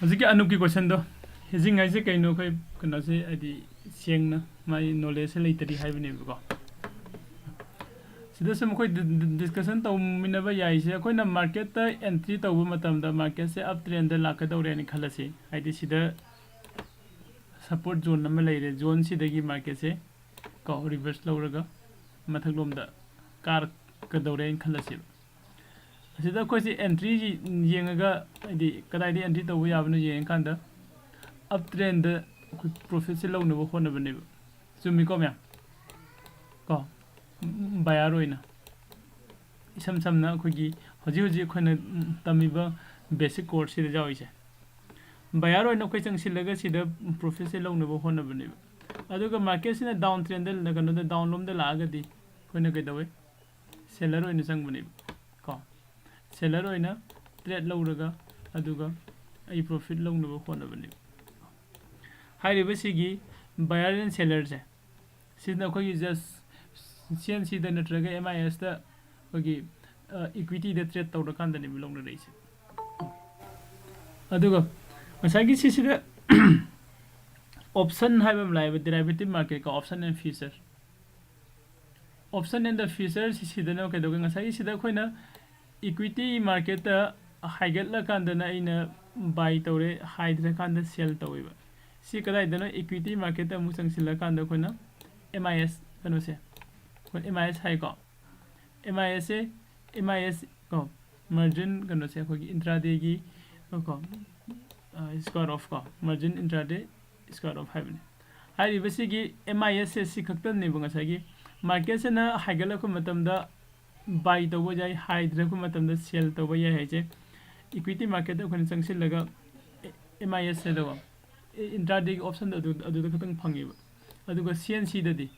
How's the Anuki question though? Hedging I say no can say at the Sieng my knowledge later the have name go. So there's some quite discussion to Minerva Yaisa, quite a market entry to Wumatam, the market say up trend the Lakador and Kalasi. I did see the support zone number later, zone see the market say, go reverse lower Mataglum the car Kadore and Kalasi. So the question entry Yangaga, the Kadai entry to we have no Yankanda. Uptrend the professor loan of one of a neighbor. So me come here. Go by a ruin. Some now could ye, Hoji Tamiba basic course in the Joyce. By a ruin of question, she legacy the professor loan of one of a neighbor. I took a market in a downtrend, like another download the lagadi when I get away. Seller in the Sanguinib. Go. Seller in a thread loader, Aduga, a profit loan of one of a neighbor. High Rivasigi, buyer and sellers. Since now you just CNC the Netraga MIS the equity the threat of the company belong to race. Adugo, Masagi see the option have a live derivative market option and future. Option and the futures is hidden okay doing as I see the coin equity market high get la candana in a buy to hide the candle sell to si kadai dano equity market mu changsila kan da khona MIS kano se kon MIS hai ko MIS ko margin kano se ko intraday gi ko square of ko margin intraday square of haven hai ribasi gi MIS se si khaktan ne bunga sa gi market se na haigala ko matam da buy to bo jai hide ko matam da sell to bo ya hai je equity market da kon changsilaga MIS se da intraday option the Kutang Pangiba. Aduga CNC the D.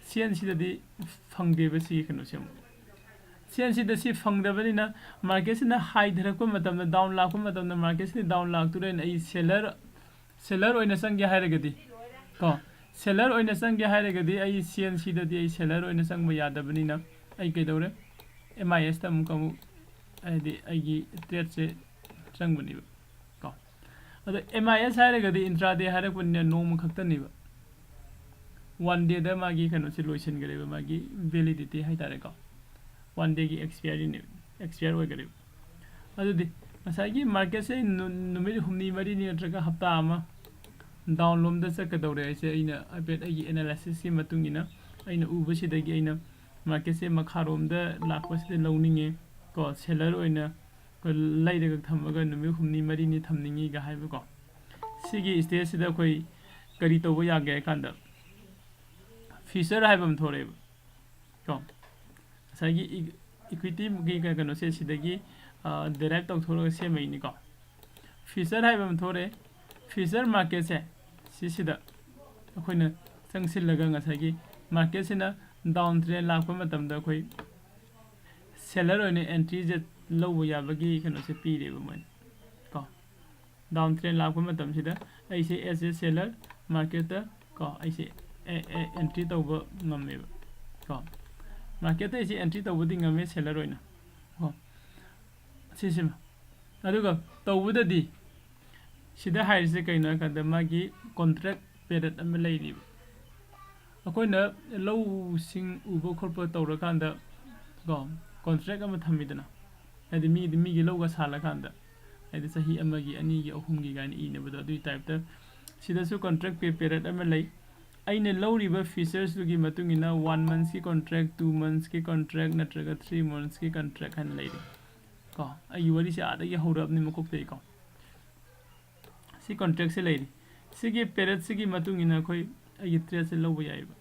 CNC the Fung Devasi Canosium. CNC the sea Fung the Vanina, markets in a high Dracomatum, the down lacumatum, the markets in the down lac to a seller or in a Sanga Haragadi. Seller or in a Sanga Haragadi, a CNC the day seller or in a Sangaya the Vanina, I get over MIS Tamkamu, I get Sanguniva. MIS haragadi intraday harakunnya norm khaktaneba 1 day da magi kano solution gareba magi validity hai tare ka 1 day gi expire hoy gareba adudi masagi market se numeri humni mari ni atraga hafta ama download da sakadore ase aina apet agi analysis si matungina aina ubasi dagi aina market se makharom da lakwas de lowninge ko seller oina ko laida thamaga numi humni mari ni thamningi ga haiba ko sigi stage sida koi kari to ya ga kanda feature haibam thore ko sagi equity gi ga no se sidagi derive to thoro se mai ni ko feature haibam thore feature market se sida akoina changsil laga nga sagi market sina down trend lakpa matam da koi seller oine entry je low yabagi kano se pire ba man ko down trend lakpa matam sida ai se as a seller market ko ai se entry to ba ngamme ba ko market ai se entry to budi ngamme seller oina ko sisima aduga to budadi sida haise kaina ka da magi contract period am lay ri akoina low sing ubo khorpa tawra kanda go contract am thamidana adi mi gi low ga sala kanda adi sahi amagi ani gi ahum gi gani ine bada dui type ta sida su contract period am lay aine low river features du gi matungina 1 month ki contract 2 months ki contract natraga 3 months ki contract han lay ko ayi wari se ada gi horab ni makok te ko si contract se lay sigi period sigi matungina khoi ai trade se low yaiba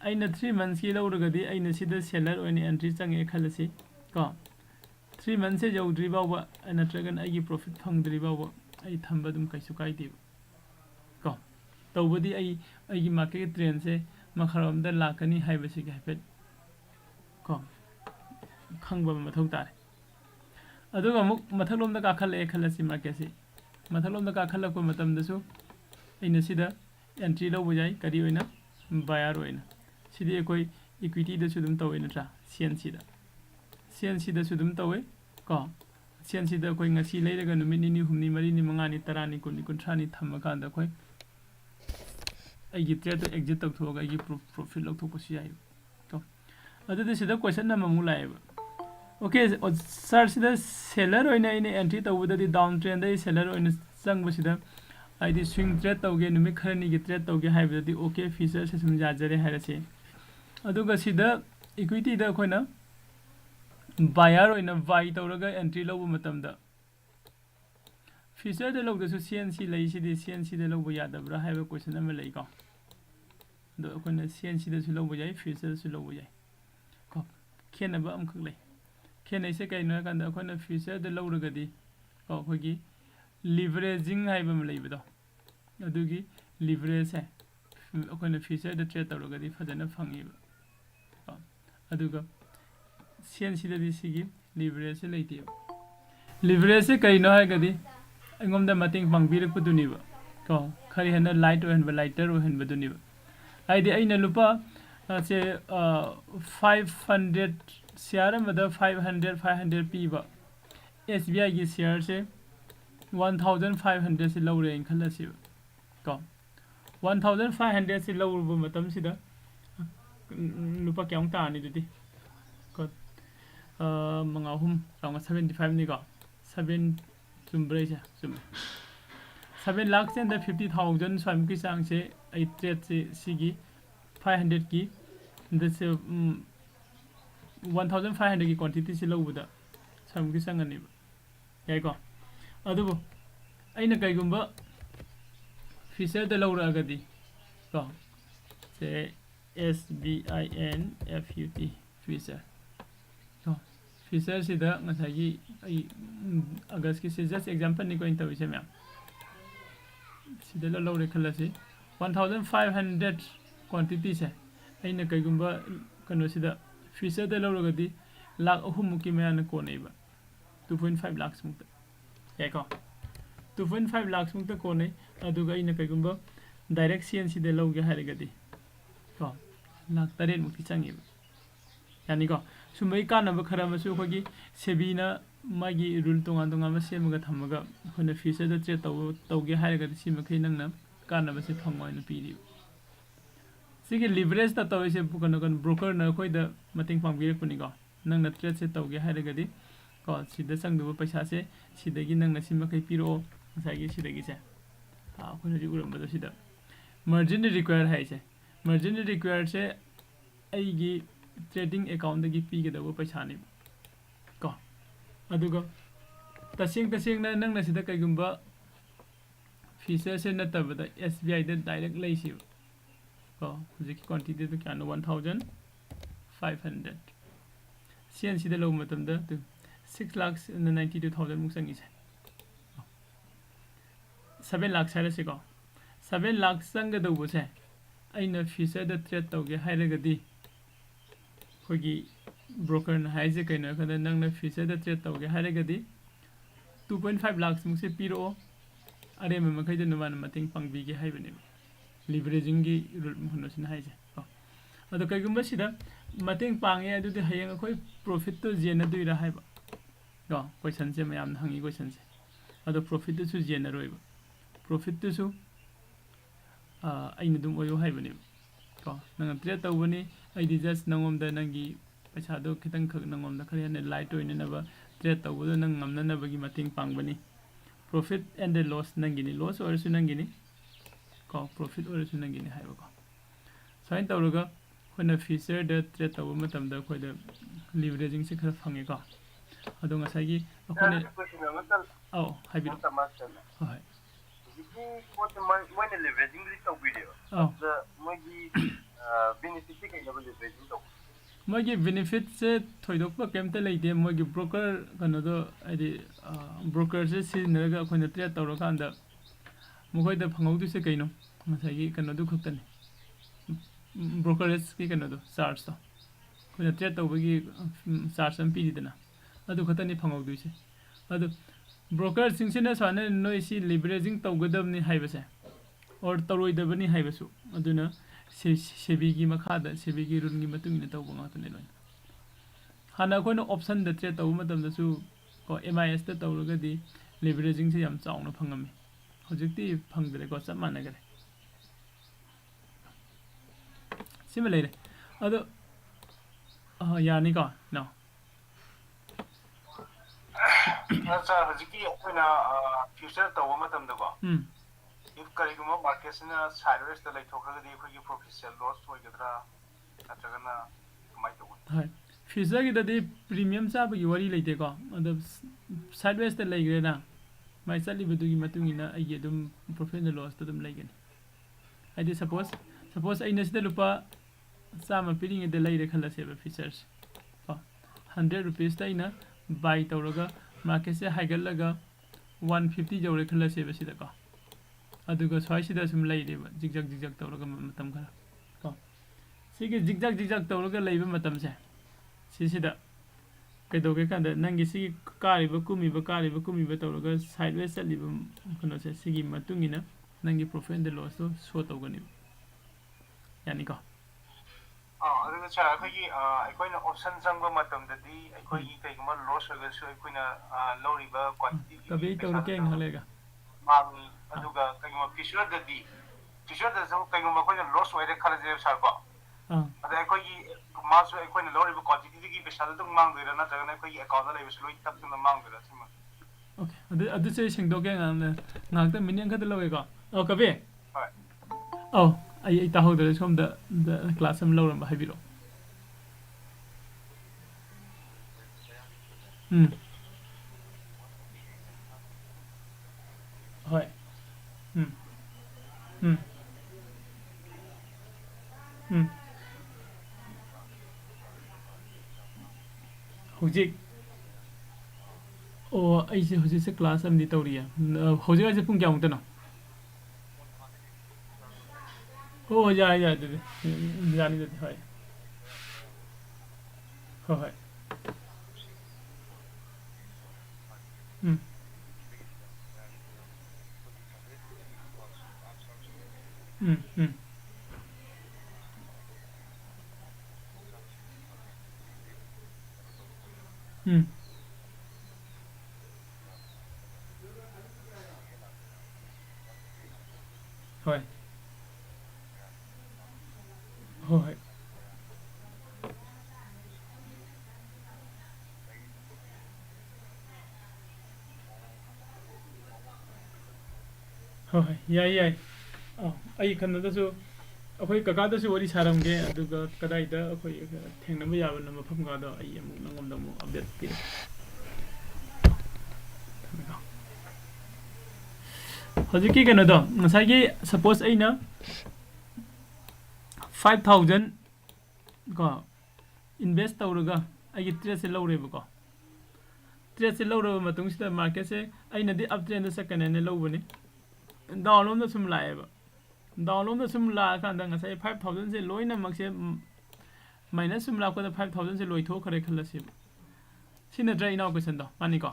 aina 3 months ki low ragadi aina sida seller oine entry change khalasi ko 3 months se jau driba wa ana tragan ai profit phang driba wa ai thamba dum kaisu kai di ko tawbadi ai market trend se makharam da lakani haibasi ga hafet ko khangba mathau tare aduga muk mathalom da ka khale khalasi market se mathalom da ka khala ko matam da su aina sida entry low bujai kari oina buyer oina sidi ekoi equity da sudum tawe natra CNC da sudum tawe ko ꯁꯦꯟꯁꯤꯗ ꯑꯩꯈꯣꯏ ꯉꯁꯤ ꯂꯩꯔꯒ ꯅꯨꯃꯤꯠ ꯅꯤꯅꯤ ꯍꯨꯝꯅꯤ ꯃꯔꯤꯅꯤ ꯃꯉꯥꯅꯤ ꯇꯔꯥꯅꯤ ꯀꯨꯟꯅꯤ ꯀꯨꯟꯊ꯭ꯔꯥꯅꯤ ꯊꯝꯃꯀꯥꯟꯗ ꯑꯩꯈꯣꯏ ꯑꯩꯒꯤ ꯇ꯭ꯔꯦꯗꯇꯣ ꯑꯦꯛꯖꯤꯠ ꯇꯧꯊꯣꯛꯑꯒ ꯑꯩꯒꯤ ꯄ꯭ꯔꯣꯐꯤꯠ ꯂꯧꯊꯣꯛꯄꯁꯨ ꯌꯥꯏ ꯀꯣ ꯑꯗꯨꯗꯤ ꯁꯤꯗ ꯀ꯭ꯋꯦꯁꯟ ꯑꯃꯃꯨꯛ ꯂꯥꯛꯑꯦꯕ ꯑꯣꯀꯦ ꯁꯥꯔ ꯁꯤꯗ ꯁꯦꯂꯔ ꯑꯣꯏꯅ ꯑꯩꯅ ꯑꯦꯟꯇ꯭ꯔꯤ ꯇꯧꯕꯗꯗꯤ ꯗꯥꯎꯟ ꯇ꯭ꯔꯦꯟꯗ ꯁꯦꯂꯔ ꯑꯣꯏꯅ ꯆꯪꯕꯁꯤꯗ ꯍꯥꯏꯗꯤ ꯁ꯭ꯋꯤꯡ ꯇ꯭ꯔꯦꯗ ꯇꯧꯒꯦ ꯅꯨꯃꯤꯠ ꯈꯔꯅꯤꯒꯤ ꯇ꯭ꯔꯦꯗ ꯇꯧꯒꯦ ꯍꯥꯏꯕꯗꯗꯤ ꯑꯣꯀꯦ ꯐꯤꯆꯔꯁꯦ ꯁꯨꯝ ꯌꯥꯖꯔꯦ ꯍꯥꯏꯔꯁꯦ ꯑꯗꯨꯒ ꯁꯤꯗ ꯏꯀ꯭ꯋꯤꯇꯤꯗ ꯑꯩꯈꯣꯏꯅ ꯕꯥꯏꯌꯔ ꯑꯣꯏꯅ ꯕꯥꯏ ꯇꯧꯔꯒ ꯑꯦꯟꯇ꯭ꯔꯤ ꯂꯧꯕ ꯃꯇꯝꯗ ꯐꯤꯆꯔꯗ ꯂꯧꯗꯁꯨ CNC ꯂꯩꯁꯤꯗꯤ CNCꯗ ꯂꯧꯕ ꯌꯥꯗꯕ꯭ꯔꯥ ꯍꯥꯏꯕ ꯀ꯭ꯋꯦꯁꯟ ꯑꯃ ꯂꯩꯀꯣ ꯑꯗꯣ ꯑꯩꯈꯣꯏꯅ CNCꯗꯁꯨ ꯂꯧꯕ ꯌꯥꯏ ꯐꯤꯆꯔꯗꯁꯨ ꯂꯧꯕ ꯌꯥꯏ ꯀꯣ ꯈꯦꯠꯅꯕ ꯑꯃꯈꯛ ꯂꯩ ꯈꯦꯠꯅꯩꯁꯦ ꯀꯩꯅꯣ ꯍꯥꯏꯔꯀꯥꯟꯗ ꯑꯩꯈꯣꯏꯅ ꯐꯤꯆꯔꯗ ꯂꯧꯔꯒꯗꯤ ꯀꯣ ꯑꯩꯈꯣꯏꯒꯤ ꯂꯤꯚꯔꯦꯖꯤꯡ ꯍꯥꯏꯕ ꯑꯃ ꯂꯩꯕꯗꯣ ꯑꯗꯨꯒꯤ ꯂꯤꯚꯔꯦꯖꯁꯦ ꯑꯩꯈꯣꯏꯅ ꯐꯤꯆꯔꯗ ꯇ꯭ꯔꯦꯗ ꯇꯧꯔꯒꯗꯤ ꯐꯖꯅ ꯐꯪꯉꯦꯕ ꯀꯣ ꯑꯗꯨꯒ CNCꯗꯗꯤ ꯁꯤꯒꯤ ꯂꯤꯚꯔꯦꯖꯁꯦ ꯂꯩꯇꯦꯕ ꯂꯤꯚꯔꯦꯖꯁꯦ ꯀꯩꯅꯣ ꯍꯥꯏꯔꯒꯗꯤ ꯑꯩꯉꯣꯟꯗ ꯃꯇꯦꯡ ꯄꯥꯡꯕꯤꯔꯛꯄꯗꯨꯅꯦꯕ ꯀꯣ ꯈꯔ ꯍꯦꯟꯅ ꯂꯥꯏꯠ ꯑꯣꯏꯍꯟꯕ ꯂꯥꯏꯇꯔ ꯑꯣꯏꯍꯟꯕꯗꯨꯅꯦꯕ ꯍꯥꯏꯗꯤ ꯑꯩꯅ ꯂꯨꯄꯥ ꯁꯦ 500 ꯁꯤꯌꯥꯔ ꯑꯃꯗ 500 ꯄꯤꯕ SBIꯒꯤ ꯁꯤꯌꯥꯔꯁꯦ 1500 ꯁꯤ ꯂꯧꯔꯦꯅ ꯈꯜꯂꯁꯦꯕ ꯀꯣ 1500 ꯁꯤ ꯂꯧꯔꯨꯕ ꯃꯇꯝꯁꯤꯗ ꯂꯨꯄꯥ ꯀꯌꯥꯃꯨꯛ ꯇꯥꯔꯅꯤ ꯑꯗꯨꯗꯤ ꯀꯣ ꯃꯉꯥ ꯑꯍꯨꯝ ꯆꯥꯝꯃꯉꯥ 75 ꯅꯤꯀꯣ 7 ꯆꯨꯝꯕ꯭ꯔꯥ ꯑꯩꯁꯦ ꯆꯨꯝꯃꯦ 7 लाख से अंदर 50,000 स्वामी की चांग से आई ट्रेड से सीगी 500 की जैसे 1,500 की क्वांटिटी से लोगों स्वामी की चांग नहीं याई को अदुबो अइना कईगुंबा फीचर द लौरगदी को से SBINFUT फीचर तो फीचर सिदा ngसागी आई अगस्त की से जस्ट एग्जांपल नि कोइन तविसे मैम सिदा लौरे खलसी 1500 क्वांटिटी से अइना कईगुंबा कनो सिदा फीचर द लौरगदी लाख अहुम मुकी मैन कोनेबा 2.5 लाख मुक्त याको 2.5 लाख मुक्त कोने अदुगा अइना कईगुंबा डायरेक्ट CNC द लौगे हारगदी को लाख 8 मुक्ति चंगेबा यानी को सुमई कानब खरा मसु खोगी सेबीना मागी रूल तोंगा तोंगा मा सेमगा थमगा खोना फीचर द ट्रेड तौगे हारगदी सिमखै नंगना कानब से फंगवाइन पीरि सिगे लिवरेज ता तौइसे कनो कन ब्रोकर न खोइ द मतिंग पांगबिरकुनि को नंगना ट्रेड से तौगे हारगदी को सिदा संगदुबो पैसा से सिदगी नंगना सिमखै पिरो सागी सिदगी से खोना जि उरमबदो सिदा मार्जिन रिक्वायर हाइसे मार्जिन रिक्वायर से अइगी ट्रेडिंग अकाउंट की पीगदबो पैसा ने को अदुगा तसेंग नंगना सिदा कईगुंबा फीचर से नतबदा SBI द डायरेक्ट लैसी को हुजिक क्वांटिटी तो क्या 1,500 CNC द लो मतम द 6,92,000 मुक संगी से 7 लाख सारे से को 7 लाख संग दबो से अइना फीचर द ट्रेड तौगे हाइरगदी खोगी ब्रोकर न हाइजे कइनो खन नंगना फीचर द ट्रेड तौगे हाइरगदी 2.5 लाख मुसे पिरो अरे मखै द नुमान मतिंग पंगबीगे हाइबने लिवरेजिंग की रूल हनोसिन हाइजे अदो कइगुंबा सिदा मतिंग पांगे अदुदि हयंग खोइ प्रॉफिट तो जेना दुइरा हाइबा को क्वेश्चन से मयाम हंगी क्वेश्चन से अदो प्रॉफिट तो जेना रोइबा प्रॉफिट तो सु अइना दुम ओयो हाइबने को नंग ट्रेड तौबनी अइदि जस्ट नंगोमदा नंगी पैसादो खितंग खक नंगोमदा खरे ने लाइट ओइननबा ट्रेड तौबदो नंग ngamnanabagi mating pangbani profit and the loss nangini loss orsu nangini ko profit orsu nangini haiba ko sain tawruga khona feature da trade tawu matamda khoida leveraging se khara phange ko ado ngasai gi akhone oh haibi hai what the when leveraging this video the mogi benefit ke level leveraging to मोगी benefit से थोइदोकपा केमते लेदे मोगी broker कनोदो आदि broker से सिनरगा अखोइना trade तौरकांदा मखोइदा फंगौदुसे कइनो मसागी कनोदु खक्तने brokerage की कनोदो charge तो खोइना trade तौबगी charge अम पीदिदना अदु खतनी फंगौदुसे अदु broker सिंगसिना साने नोइसी leveraging तौगदबनी हाइबसे और तौरोइदबनी हाइबसु अदुना सेबी की मखाद सेबी की रूल की मतुंग ने तौबो ngata ne loin hana ko no option da trade tawu matam da su ko MIS ta tawragadi leveraging se yam chauna phangami hojikti phangdre ko chap managare similarly ado yani ko no asa hojiki akoina future tawa matam da ko if kariguma market sina sideways da laithokagadi akhoi profit loss hoigadra natragana kamai tawo hai future gi dadi premium cha bagi wari leite ko ado sideways ta leigre na mai chali bedu gi matungina ai adum profit and loss ta dum leigani adi suppose ai nasida lupa sama piring de leire khala se features 100 rupees ta ina buy tawraga market se haigalaga 150 jawre khala se besida ko aduga swai sida sum leire ba zigzag tawraga matam khara ko sigi zigzag tawraga leiba matam se sida kaidoge kanda nangi sigi kariba kumiba tawraga sideways saliba kono se sigi matungina nangi profit and loss to show tawgani yani ko ꯑꯗꯨꯒ ꯁꯥꯔ ꯑꯩꯈꯣꯏꯒꯤ ꯑꯩꯈꯣꯏꯅ option ꯆꯪꯕ ꯃꯇꯝꯗꯗꯤ ꯑꯩꯈꯣꯏꯒꯤ ꯀꯩꯒꯨꯝꯕ loss ꯑꯣꯏꯔꯒꯁꯨ ꯑꯩꯈꯣꯏꯅ ꯂꯧꯔꯤꯕ ꯀ꯭ꯋꯥꯟꯇꯤꯇꯤꯒꯤ ꯄꯩꯁꯥꯗꯨ ꯃꯥꯡꯉꯤ ꯑꯗꯨꯒ ꯀꯩꯒꯨꯝꯕ ꯐ꯭ꯌꯨꯆꯔꯗꯁꯨ ꯀꯩꯒꯨꯝꯕ ꯑꯩꯈꯣꯏꯅ ꯂꯣꯁ ꯑꯣꯏꯔꯦ ꯈꯜꯂꯁꯦꯕ ꯁꯥꯔ ꯀꯣ ꯑꯗ ꯑꯩꯈꯣꯏꯒꯤ ꯃꯥꯁꯨ ꯑꯩꯈꯣꯏꯅ ꯂꯧꯔꯤꯕ ꯀ꯭ꯋꯥꯟꯇꯤꯇꯤꯗꯨꯒꯤ ꯄꯩꯁꯥꯗꯨ ꯑꯗꯨꯝ ꯃꯥꯡꯗꯣꯏꯔꯥ ꯅꯠꯇ꯭ꯔꯒꯅ ꯑꯩꯈꯣꯏꯒꯤ ꯑꯦꯀꯥꯎꯟꯗ ꯂꯩꯕꯁꯨ ꯂꯣꯏ ꯇꯛꯇꯨꯅ ꯃꯥꯡꯗꯣꯏꯔꯥ ꯁꯤꯃ okay अदुसे सिंगदोगे ngakta minion khada lowe ko kabe ꯍꯣꯏ ai tahogdare somda class am lawram habiro hoi hojik ai se hojik se class am di tawriya hojik ai se pung kya mutana ya de jani de hoi hoi hoi hoi hoi yai ai khanadasu akhoi kakadasu wari saramge aduga kadaida akhoi thengnaba yabana mafam ga da ai amu nangomda mu update pire hojiki kano do ngasai gi suppose aina 5000 ko invest tawraga ai trade se lawreba ko trade se lawraba matung sida market se aina di uptrend da sakane ne lawbani download da sum laeba download da sum la kan da ngasai 5000 se loina makse minus sum la ko da 5000 se loi tho khare khalasi sina dra ina question do mani ko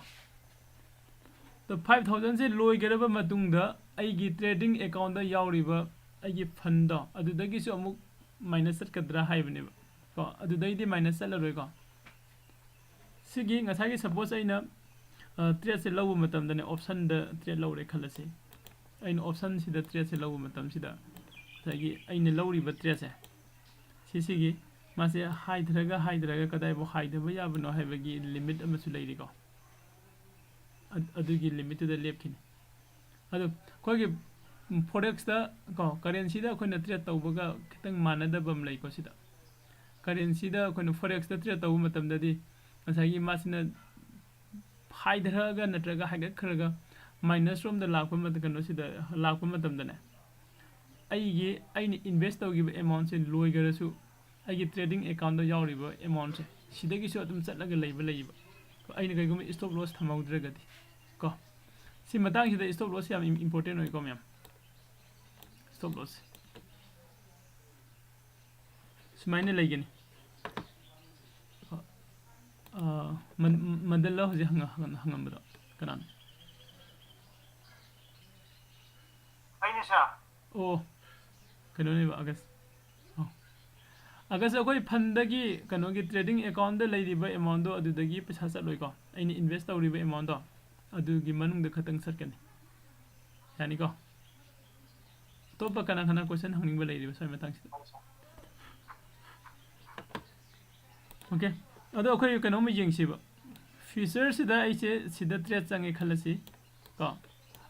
the 5000 se loi geraba matung da ai gi trading account da yauriba ai gi fund do adu da gi su amuk minus set kadra haibne ko adu dai di minus set la roi ko sigi ngasai gi suppose aina trade se lawu matam da ne option da trade lawre khalase aina option sida trade se lawu matam sida sagi aina lawri ba trade se sigi mase haidraga kadai bo haidaba yabno haibagi limit amasu leiri ko adugi limit da lepkin adu kogi forex da ko currency da koina trade tawbaga kitang manada bam lei ko sida currency da koina forex da trade tawu matam da di asagi masina haidraga natraga haiga khraga minus from the lakpa matam kano sida lakpa matam da ne aini invest tawgiba amount se loi garasu ai trading account da yauriba amount se sidagi su atum chatlaga leiba aina kaigum stop loss thamaudragadi ko si matang sida stop loss yam important oi ko myam stop loss smaine laigani madalla hoje hangambada kanan aina sa kano ne ba agas अगर से कोई फंडगी कनो की trading account दे लेरिबा amount दो अदुदगी पैसा चलोय को आइने invest तौरिबा अमाउंट दो अदुगी मनुंग द खतंग सरकनी यानी को तो कना कना क्वेश्चन हंगिंग लेरिबा सोय मतंग ओके अदो अखोय कनो म येंगसिबा फ्यूचर सिदा आइसे सिदा ट्रेड चंगे खलसी को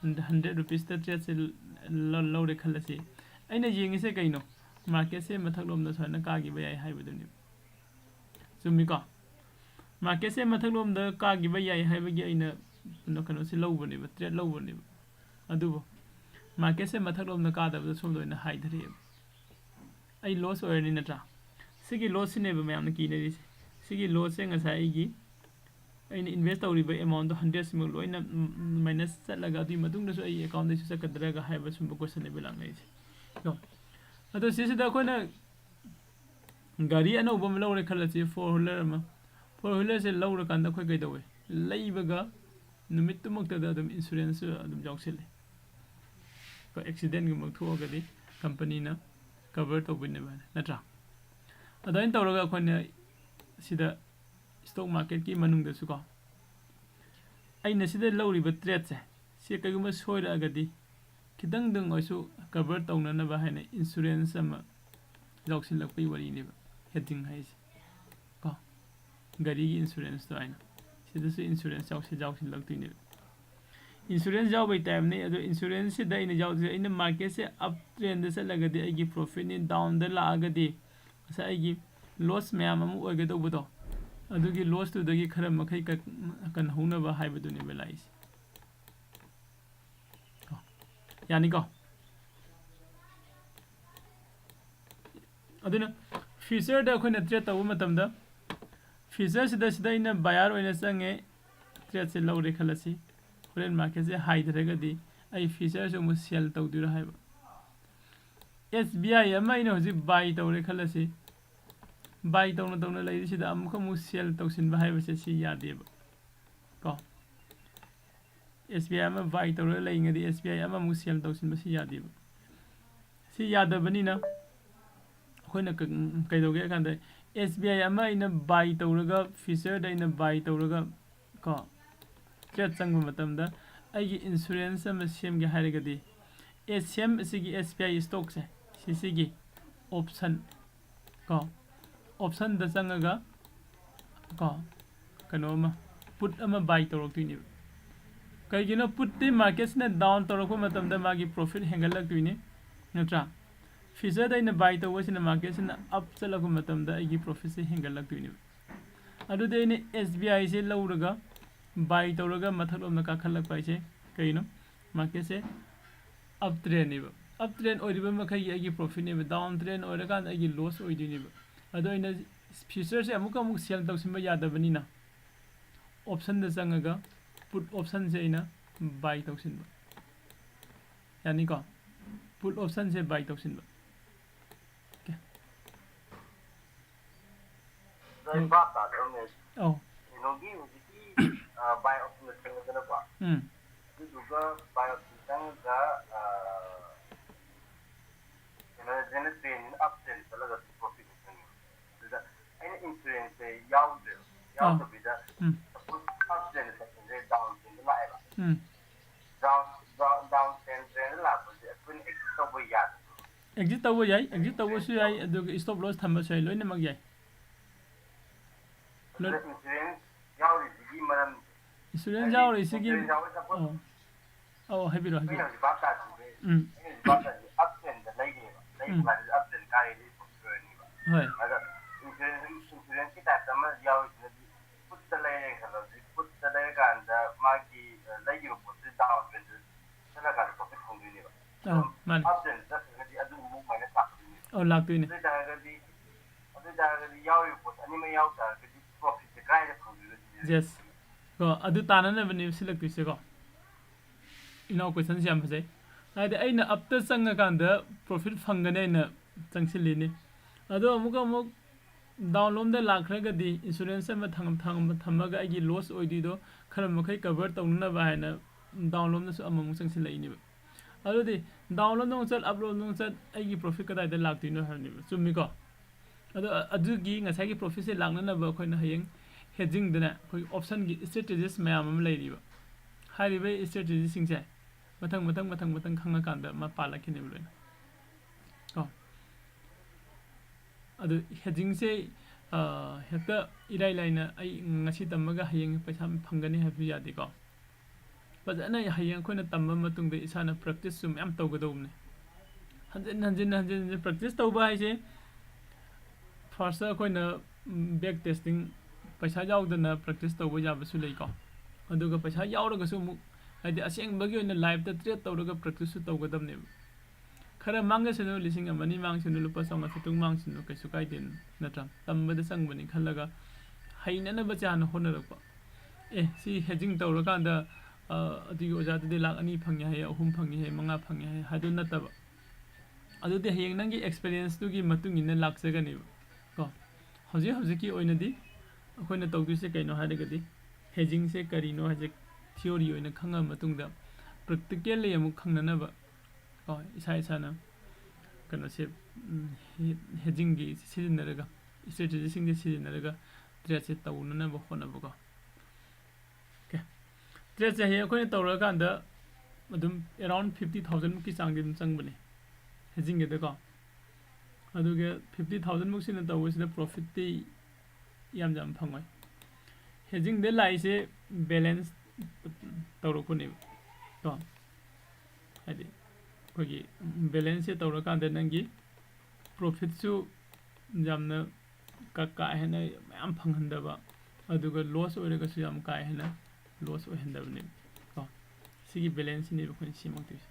100 रुपीस द ट्रेड से लौरे खलसी आइना येंगिसे कइनो मार्केट से मथक लोम द सोना कागिबा याय हाइबदुनि चुम्मिको मार्केट से मथक लोम द कागिबा याय हाइबगी आइना नो कनो से लौबनि ट्रेड लौबनि अदुबो मार्केट से मथक लोम द कादब सोम दोइना हाइधरि आई लॉस ओरनि नत्रा सिगी लॉस सिनेबा मयाम कीने दिस सिगी लॉस से ngसाइगी आइना इन्वेस्ट तौरिबा अमाउंट 100 सिम लोइना माइनस चलगा दि मदुंग दसु आई अकाउंट दसु सकदरगा हाइबा सुम क्वेश्चन लेबे लांगैसे तो अदो सिसिदा कोना गाड़ी अनौबम लौरे खलसी 4 व्हीलर अमा 4 व्हीलर से लौर कांदा खोय गैदवे लैबगा नुमित तुमक्तदा दम इंश्योरेंस अदम जाउसेले को एक्सीडेंट गुम थोगदी कंपनी ना कवर तौबिने बा नत्रा अदाइन तौरगा खोने सिदा स्टॉक मार्केट की मनुंग दसु को आइना सिदा लौरिबा ट्रेड से कगुम सोइरागदी खिदंग दंग ओइसु कवर तौननबा हाइना इंश्योरेंस अमा जाउसिलकपै वरिनेबा हेडिंग हाइस को गाड़ी की इंश्योरेंस तो आइना सिदसु इंश्योरेंस जाउसिलकतुइने इंश्योरेंस जाउबै टाइम ने अदो इंश्योरेंस से दैने जाउजे इन मार्केट से अप ट्रेंड से लगदी आइगी प्रॉफिट नि डाउन द लागदी असा आइगी loss ma'am Amu ओइगदौबदो अदुगी loss to दगी खरा मखै कन हौनबा हाइबदुनि बेलाइस यानी को अदुना फ्यूचर दा खोने ट्रेड तव मतमदा फ्यूचर सिदा इन बायर ओइना चंगे ट्रेड से लौरे खलसी होरेन मार्केट से हाइदरगदी आई फ्यूचर से मु सेल तौदिरा हाइबा SBI अमा इन होजि बाय तौरे खलसी बाय तौना लैरि सिदा अमुख मु सेल तौसिन हाइबा से सि यादेबा को SBI अमा बाय तौरे लैंगदी SBI अमा मु सेल तौसिन बसि यादेबा सि यादबनिना खोइना कैदोगे कांदा SBI अमा इन बाय तौरगा फ्यूचर दा इन बाय तौरगा को ट्रेड चंगबा मतमदा आइगी इंश्योरेंस अमा सेमगे हाइरगदी सेम सिगी SBI स्टॉक से सिसिगी ऑप्शन को ऑप्शन द चंगगा को कनोमा पुट अमा बाय तौरक्तुइनि कइगिनो पुट दी मार्केट ने डाउन तौरको मतमदा मागी प्रॉफिट हेंगलक्तुइनि नत्रा फ्यूचर दा इन बाय तौवसिना मार्केट से अप चलको मतमदा आइगी प्रॉफिट से हेंगलक्तुइनि अदुदे इन SBI से लौरगा बाय तौरगा मथलोम काखलक पाइसे कइनो मार्केट से अप ट्रेंड निबा अप ट्रेंड ओइरिबा मखै आइगी प्रॉफिट निबा डाउन ट्रेंड ओइरका आइगी लॉस ओइदिनिबा अदो इन फ्यूचर से अमुक सेल तौसिनबा यादबनिना ऑप्शन द चंगगा पुट ऑप्शन से इन बाय तौसिनबा यानी को पुट ऑप्शन से बाय तौसिनबा oh inogi ujiki buy option changana ba duga buy option changa ina train up trend talaga profit changa da ina insurance yaud bida up trend se down trend la ba down trend la ba kun exit to bo yai su yai aduga stop loss thamba sai loina mag yai insurance yauri sigi oh habiro oh laktuini yes ko adu tanana bani select se ko ino question se am phase ade aina after sanga kanda profit fangane na changsilini ado amuk download da lakhraga di insurance ma thamaga agi loss oidi do khara makai cover tawna ba haina download na su amam changsilaini ba ado di download no chat upload no chat agi profit kada da laktino harni chummi ko ꯑꯗꯨꯒꯤ ꯉꯁꯥꯏꯒꯤ ꯄ꯭ꯔꯣꯐꯤꯠꯁꯦ ꯂꯥꯛꯅꯅꯕ ꯑꯩꯈꯣꯏꯅ ꯍꯌꯦꯡ ꯍꯦꯗꯖꯤꯡꯗꯅ ꯑꯩꯈꯣꯏ ꯑꯣꯞꯁꯟꯒꯤ ꯁ꯭ꯇ꯭ꯔꯦꯇꯦꯖꯤꯁ ꯃꯌꯥꯝ ꯑꯃ ꯂꯩꯔꯤꯕ ꯍꯥꯏꯔꯤꯕ ꯁ꯭ꯇ꯭ꯔꯦꯇꯦꯖꯤꯁꯤꯡꯁꯦ ꯃꯊꯪ ꯈꯪꯉꯀꯥꯟꯗ ꯃꯥ ꯄꯥꯜꯂꯛꯈꯤꯅꯦꯕ ꯂꯣꯏꯅ ꯀꯣ ꯑꯗꯨ ꯍꯦꯗꯖꯤꯡꯁꯦ ꯍꯦꯛꯇ ꯏꯔꯥꯏ ꯂꯥꯏꯅ ꯑꯩ ꯉꯁꯤ ꯇꯝꯃꯒ ꯍꯌꯦꯡ ꯄꯩꯁా ꯐꯪꯒꯅꯤ ꯍꯥꯏꯕꯁꯨ ꯌꯥꯗꯦꯀꯣ ꯐꯖꯅ ꯍꯌꯦꯡ ꯑꯩꯈꯣꯏꯅ ꯇꯝꯕ ꯃꯇꯨꯡꯗ ꯏꯁꯥꯅ ꯄ꯭ꯔꯦꯛꯇꯤꯁꯁꯨ ꯃꯌꯥꯝ ꯇꯧꯒꯗꯧꯕꯅꯤ ꯍꯟꯖꯤꯟ ꯄ꯭ꯔꯦꯛꯇꯤꯁ ꯇꯧꯕ ꯍꯥꯏꯁꯦ ꯐꯥꯔꯁꯇ ꯑꯩꯈꯣꯏꯅ ꯕꯦꯛ ꯇꯦꯁꯇꯤꯡ ꯄꯩꯁꯥ ꯌꯥꯎꯗꯅ ꯄ꯭ꯔꯦꯛꯇꯤꯁ ꯇꯧꯕ ꯌꯥꯕꯁꯨ ꯂꯩꯀꯣ ꯑꯗꯨꯒ ꯄꯩꯁꯥ ꯌꯥꯎꯔꯒꯁꯨ ꯑꯃꯨꯛ ꯍꯥꯏꯗꯤ ꯑꯁꯦꯡꯕꯒꯤ ꯑꯣꯏꯅ ꯂꯥꯏꯐꯇ ꯇ꯭ꯔꯦꯠ ꯇꯧꯔꯒ ꯄ꯭ꯔꯦꯛꯇꯤꯁꯁꯨ ꯇꯧꯒꯗꯕꯅꯦꯕꯈꯔ ꯃꯥꯡꯒꯁꯅꯨ 1,000 ꯃꯥꯡꯁꯅꯨ ꯂꯨꯄꯥ 100 ꯃꯥꯡꯁꯅꯨ ꯀꯩꯁꯨ ꯀꯥꯏꯗꯦ ꯅꯠꯇ꯭ꯔꯥ ꯇꯝꯕꯗ ꯆꯪꯕꯅꯤ ꯈꯜꯂꯒ ꯍꯩꯅꯅꯕ ꯆꯥꯅ ꯍꯣꯠꯅꯔꯛꯄ ꯁꯤ ꯍꯦꯗꯖꯤꯡ ꯇꯧꯔꯀꯥꯟꯗ ꯑꯗꯨꯒꯤ ꯑꯣꯖꯥꯗꯨꯗꯤ ꯂꯥꯛ 2 ꯐꯪꯉꯦ ꯍꯥꯏꯌꯦ 3 ꯐꯪꯉꯦ ꯍꯥꯏꯌꯦ 5 ꯐꯪꯉꯦ ꯍꯥꯏꯌꯦ ꯍꯥꯏꯗꯨ ꯅꯠꯇꯕ ꯑꯗꯨꯗꯤ ꯍꯌꯦꯡ ꯅꯪꯒꯤ ꯑꯦꯛꯁꯄꯤꯔꯤꯌꯦꯟꯁꯇꯨꯒꯤ ꯃꯇꯨꯡ ꯏꯟꯅ ꯂꯥꯛꯆꯒꯅꯦꯕ ꯀꯣ ꯍꯧꯖꯤꯛꯀꯤ ꯑꯣꯏꯅꯗꯤ ꯑꯩꯈꯣꯏꯅ ꯇꯧꯗꯣꯏꯁꯦ ꯀꯩꯅꯣ ꯍꯥꯏꯔꯒꯗꯤ ꯍꯦꯗꯖꯤꯡꯁꯦ ꯀꯔꯤꯅೋ ꯍꯥꯏꯁꯦ ꯊꯤꯑꯣꯔꯤ ꯑꯣꯏꯅ ꯈꯪꯉ ꯃꯇꯨꯡꯗ ꯄ꯭ꯔꯦꯛꯇꯤꯀꯦꯜꯂꯤ ꯑꯃꯨꯛ ꯈꯪꯅꯅꯕ ꯀꯣ ꯏꯁꯥꯅ ꯀꯩꯅꯣꯁꯦ ꯍꯦꯗꯖꯤꯡꯒꯤ ꯁꯤꯖꯤꯟꯅꯔꯒ ꯁ꯭ꯇ꯭ꯔꯦꯇꯦꯖꯤꯁꯤꯡꯁꯦ ꯁꯤꯖꯤꯟꯅꯔꯒ ꯇ꯭ꯔꯦꯗꯁꯦ ꯇꯧꯅꯅꯕ ꯍꯣꯠꯅꯕꯀꯣ ꯑꯣꯀꯦ ꯇ꯭ꯔꯦꯗꯁꯦ ꯍꯌꯦꯡ ꯑꯩꯈꯣꯏꯅ ꯇꯧꯔꯀꯥꯟꯗ ꯑꯗꯨꯝ ꯑꯦꯔꯥꯎꯟ 50,000 ꯃꯨꯛꯀꯤ ꯆꯥꯡꯗꯤ ꯑꯗꯨꯝ ꯆꯪꯕꯅꯦ ꯍꯦꯗꯖꯤꯡꯒꯤꯗꯀꯣ ꯑꯗꯨꯒ 50,000 ꯃꯨꯛꯁꯤꯅ ꯇꯧꯕꯁꯤꯗ ꯄ꯭ꯔꯣꯐꯤꯠꯇꯤ ꯌꯥꯝ ꯐꯪꯉꯣꯏ ꯍꯦꯗꯖꯤꯡꯗ ꯂꯥꯛꯏꯁꯦ ꯕꯦꯂꯦꯟꯁ ꯇꯧꯔꯛꯄꯅꯦꯕ ꯀꯣ ꯍꯥꯏꯗꯤ ꯑꯩꯈꯣꯏꯒꯤ ꯕꯦꯂꯦꯟꯁꯁꯦ ꯇꯧꯔꯀꯥꯟꯗ ꯅꯪꯒꯤ ꯄ꯭ꯔꯣꯐꯤꯠꯁꯨ ꯌꯥꯝꯅ ꯀꯥ ꯍꯦꯟꯅ ꯃꯌꯥꯝ ꯐꯪꯍꯟꯗꯕ ꯑꯗꯨꯒ ꯂꯣꯁ ꯑꯣꯏꯔꯒꯁꯨ ꯌꯥꯝ ꯀꯥ ꯍꯦꯟꯅ ꯂꯣꯁ ꯑꯣꯏꯍꯟꯗꯕꯅꯦꯕ ꯀꯣ ꯁꯤꯒꯤ ꯕꯦꯂꯦꯟꯁꯁꯤꯅꯦꯕ ꯑꯩꯈꯣꯏꯅ ꯁꯦꯝꯃꯛꯇꯣꯏꯁꯦ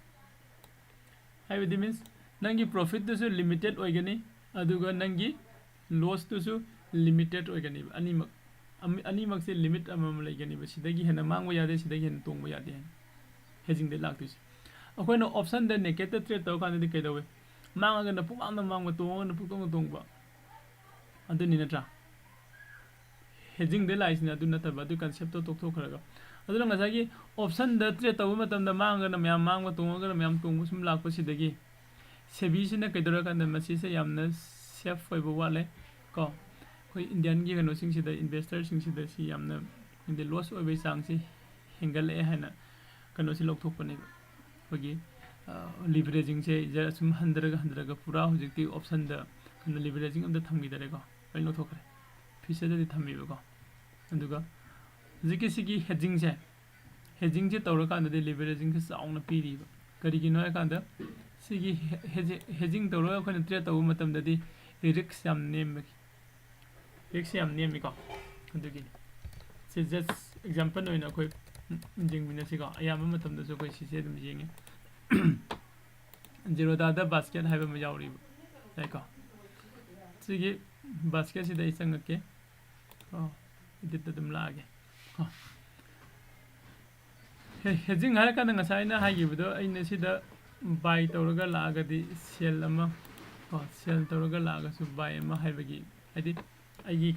ꯍꯥꯏꯕꯗꯤ ꯃꯤꯟꯁ ꯅꯪꯒꯤ ꯄ꯭ꯔꯣꯐꯤꯠꯇꯨꯁꯨ ꯂꯤꯃꯤꯇꯦꯠ ꯑꯣꯏꯒꯅꯤ ꯑꯗꯨꯒ ꯅꯪꯒꯤ ꯂꯣꯁꯇꯨꯁꯨ ꯂꯤꯃꯤꯇꯦꯠ ꯑꯣꯏꯒꯅꯤꯕ ꯑꯅꯤꯃꯛꯁꯦ ꯂꯤꯃꯤꯠ ꯑꯃꯃꯝ ꯂꯩꯒꯅꯤꯕ ꯁꯤꯗꯒꯤ ꯍꯦꯟꯅ ꯃꯥꯡꯕ ꯌꯥꯗꯦ ꯁꯤꯗꯒꯤ ꯍꯦꯟꯅ ꯇꯣꯡꯕ ꯌꯥꯗꯦ ꯍꯥꯏꯅ ꯍꯦꯗꯖꯤꯡꯗ ꯂꯥꯛꯇꯣꯏꯁꯦ ꯑꯩꯈꯣꯏꯅ ꯑꯣꯞꯁꯟꯗ ꯅꯦꯀꯦꯠꯇ ꯇ꯭ꯔꯦꯠ ꯇꯧꯔꯀꯥꯟꯗꯗꯤ ꯀꯩꯗꯧꯋꯦ ꯃꯥꯡꯉꯒꯅ ꯄꯨꯡꯃꯥꯡꯗ ꯃꯥꯡꯕ ꯇꯣꯡꯉꯒꯅ ꯄꯨꯡꯇꯣꯡꯗ ꯇꯣꯡꯕ ꯑꯗꯨꯅꯤ ꯅꯠꯇ꯭ꯔꯥ ꯍꯦꯗꯖꯤꯡꯗ ꯂꯥꯛꯏꯁꯤꯅ ꯑꯗꯨ ꯅꯠꯇꯕ ꯑꯗꯨ ꯀꯟꯁꯦꯞꯇꯣ ꯇꯣꯛꯊꯣꯛꯈ꯭ꯔꯒ ꯑꯗꯨꯅ ꯉꯁꯥꯏꯒꯤ ꯑꯣꯞꯁꯟꯗ ꯇ꯭ꯔꯦꯠ ꯇꯧꯕ ꯃꯇꯝꯗ ꯃꯥꯡꯉꯒꯅ ꯃꯌꯥꯝ ꯃꯥꯡꯕ ꯇꯣꯡꯉꯒꯅ ꯃꯌꯥꯝ ꯇꯣꯡꯕ ꯁꯨꯝ ꯂꯥꯛꯄꯁꯤꯗꯒꯤ ꯁꯦꯕꯤꯁꯤꯅ ꯀꯩꯗꯧꯔꯀꯥꯟꯗ ꯃꯁꯤꯁꯦ ꯌꯥꯝꯅ ꯁꯦꯐ ꯑꯣꯏꯕ ꯋꯥꯠꯂꯦ ꯀꯣ ꯑꯩꯈꯣꯏ ꯏꯟꯗꯤꯌꯟꯒꯤ ꯀꯩꯅꯣꯁꯤꯡꯁꯤꯗ ꯏꯟꯚꯦꯁꯇꯔꯁꯤꯡꯁꯤꯗ ꯁꯤ ꯌꯥꯝꯅ ꯂꯣꯁ ꯑꯣꯏꯕꯒꯤ ꯆꯥꯡꯁꯤ ꯍꯦꯟꯒꯠꯂꯛꯑꯦ ꯍꯥꯏꯅ ꯀꯩꯅꯣꯁꯤ ꯂꯧꯊꯣꯛꯄꯅꯦꯕ ꯑꯩꯈꯣꯏꯒꯤ ꯂꯤꯕꯔꯦजिंगꯁꯦ ꯁꯨꯝ हंधरगा पूरा हौजिकती ऑप्शनदा कनो लिबरेजिंग अमदा थमगिदरेको ꯂꯣꯏ ꯂꯧꯊꯣꯛꯈ꯭ꯔꯦ ꯐꯤꯆꯔꯗꯗꯤ ꯊꯝꯃꯤꯕꯀꯣ ꯑꯗꯨꯒ ꯍꯧꯖꯤꯛꯀꯤ ꯁꯤꯒꯤ ꯍꯦꯗꯖꯤꯡꯁꯦ ꯇꯧꯔꯀꯥꯟꯗꯗꯤ ꯂꯤꯕरेजिंगꯁꯦ ꯆꯥꯎꯅ ꯄꯤꯔꯤꯕ ꯀꯔꯤꯒꯤꯅꯣ ꯍꯥꯏꯀꯥꯟꯗ ꯁꯤꯒꯤ ꯍꯦꯗꯖꯤꯡ ꯇꯧꯔꯒ ꯑꯩꯈꯣꯏꯅ ꯇ꯭ꯔꯦड ꯇꯧꯕ ꯃꯇꯝꯗꯗꯤ ꯔꯤस्क ꯌꯥꯝ ꯅꯦꯝꯕꯒꯤ ꯔꯤस्क ꯌꯥꯝ ꯅꯦꯝꯃꯤꯀꯣ ꯑꯗꯨꯒꯤꯅꯤ ꯁꯤ ꯖꯁ एग्जांपल ꯑꯣꯏꯅ ꯑꯩꯈꯣꯏ ꯌꯦꯡꯃꯤꯟꯅꯁꯤꯀꯣ ꯑꯌꯥꯝꯕ ꯃꯇꯝꯗꯁꯨ ꯑꯩꯈꯣꯏ ꯁꯤꯁꯦ ꯑꯗꯨꯝ ꯌꯦꯡꯉꯦ ꯖꯦरोदादा बास्केट है यावरी याको सिगी बास्केट से चंगे इदित लागे हेजिंग है बाय तौर लागदी सेल सेल तौर लागू बाय है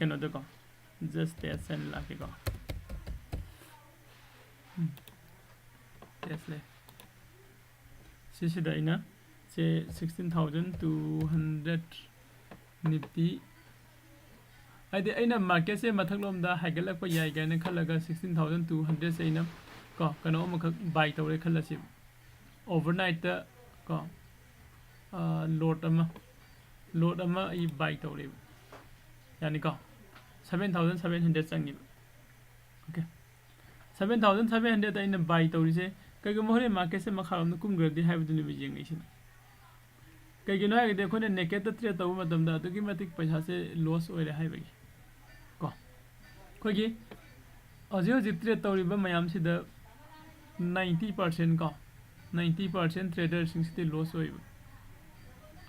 कहोको जस्ट टेस्ट लागे टेस्ट ले सिदा से 16,200 निफ्टी है मार्केट से मथलोम हाइगलप याई गए खलग 16,200 से कनो बाय तौर खलसी ओवरनाइट को लोड बाय तौर यानी को 7,700 चंगी ओके 7,700 अगर बाय तौरीसे कईगुम हरे मार्केट से मखारों कुमग्रदी है कईगनो है अखोने नेकेट ट्रेड तब पैसा से लॉस होरे है को अखोगी हजिक ट्रेड तौरीब मैम से 90% को 90% ट्रेडर लॉस हो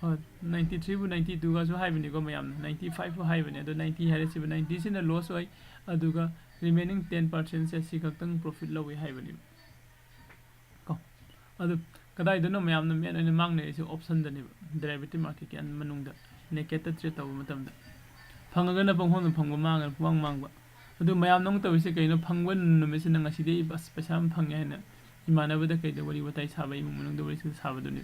93 92 का है मैम 95 है 90 है 90 से लॉस हो रिमेनिंग 10% से खतंग प्रॉफिट लवे है कदाइदनो मैम मेन मांगने ऑप्शन डेरिवेटिव मार्केट के मनुंग नेकेट ट्रेड तब फंगना पंगों फंग मांग पुंग मांग मैम नौ तौसे कई फंग नुमिसे बस पैसा फंगे है इमानबद कई वरी वाई साब इमुंग मनुंग वरी साबदुनी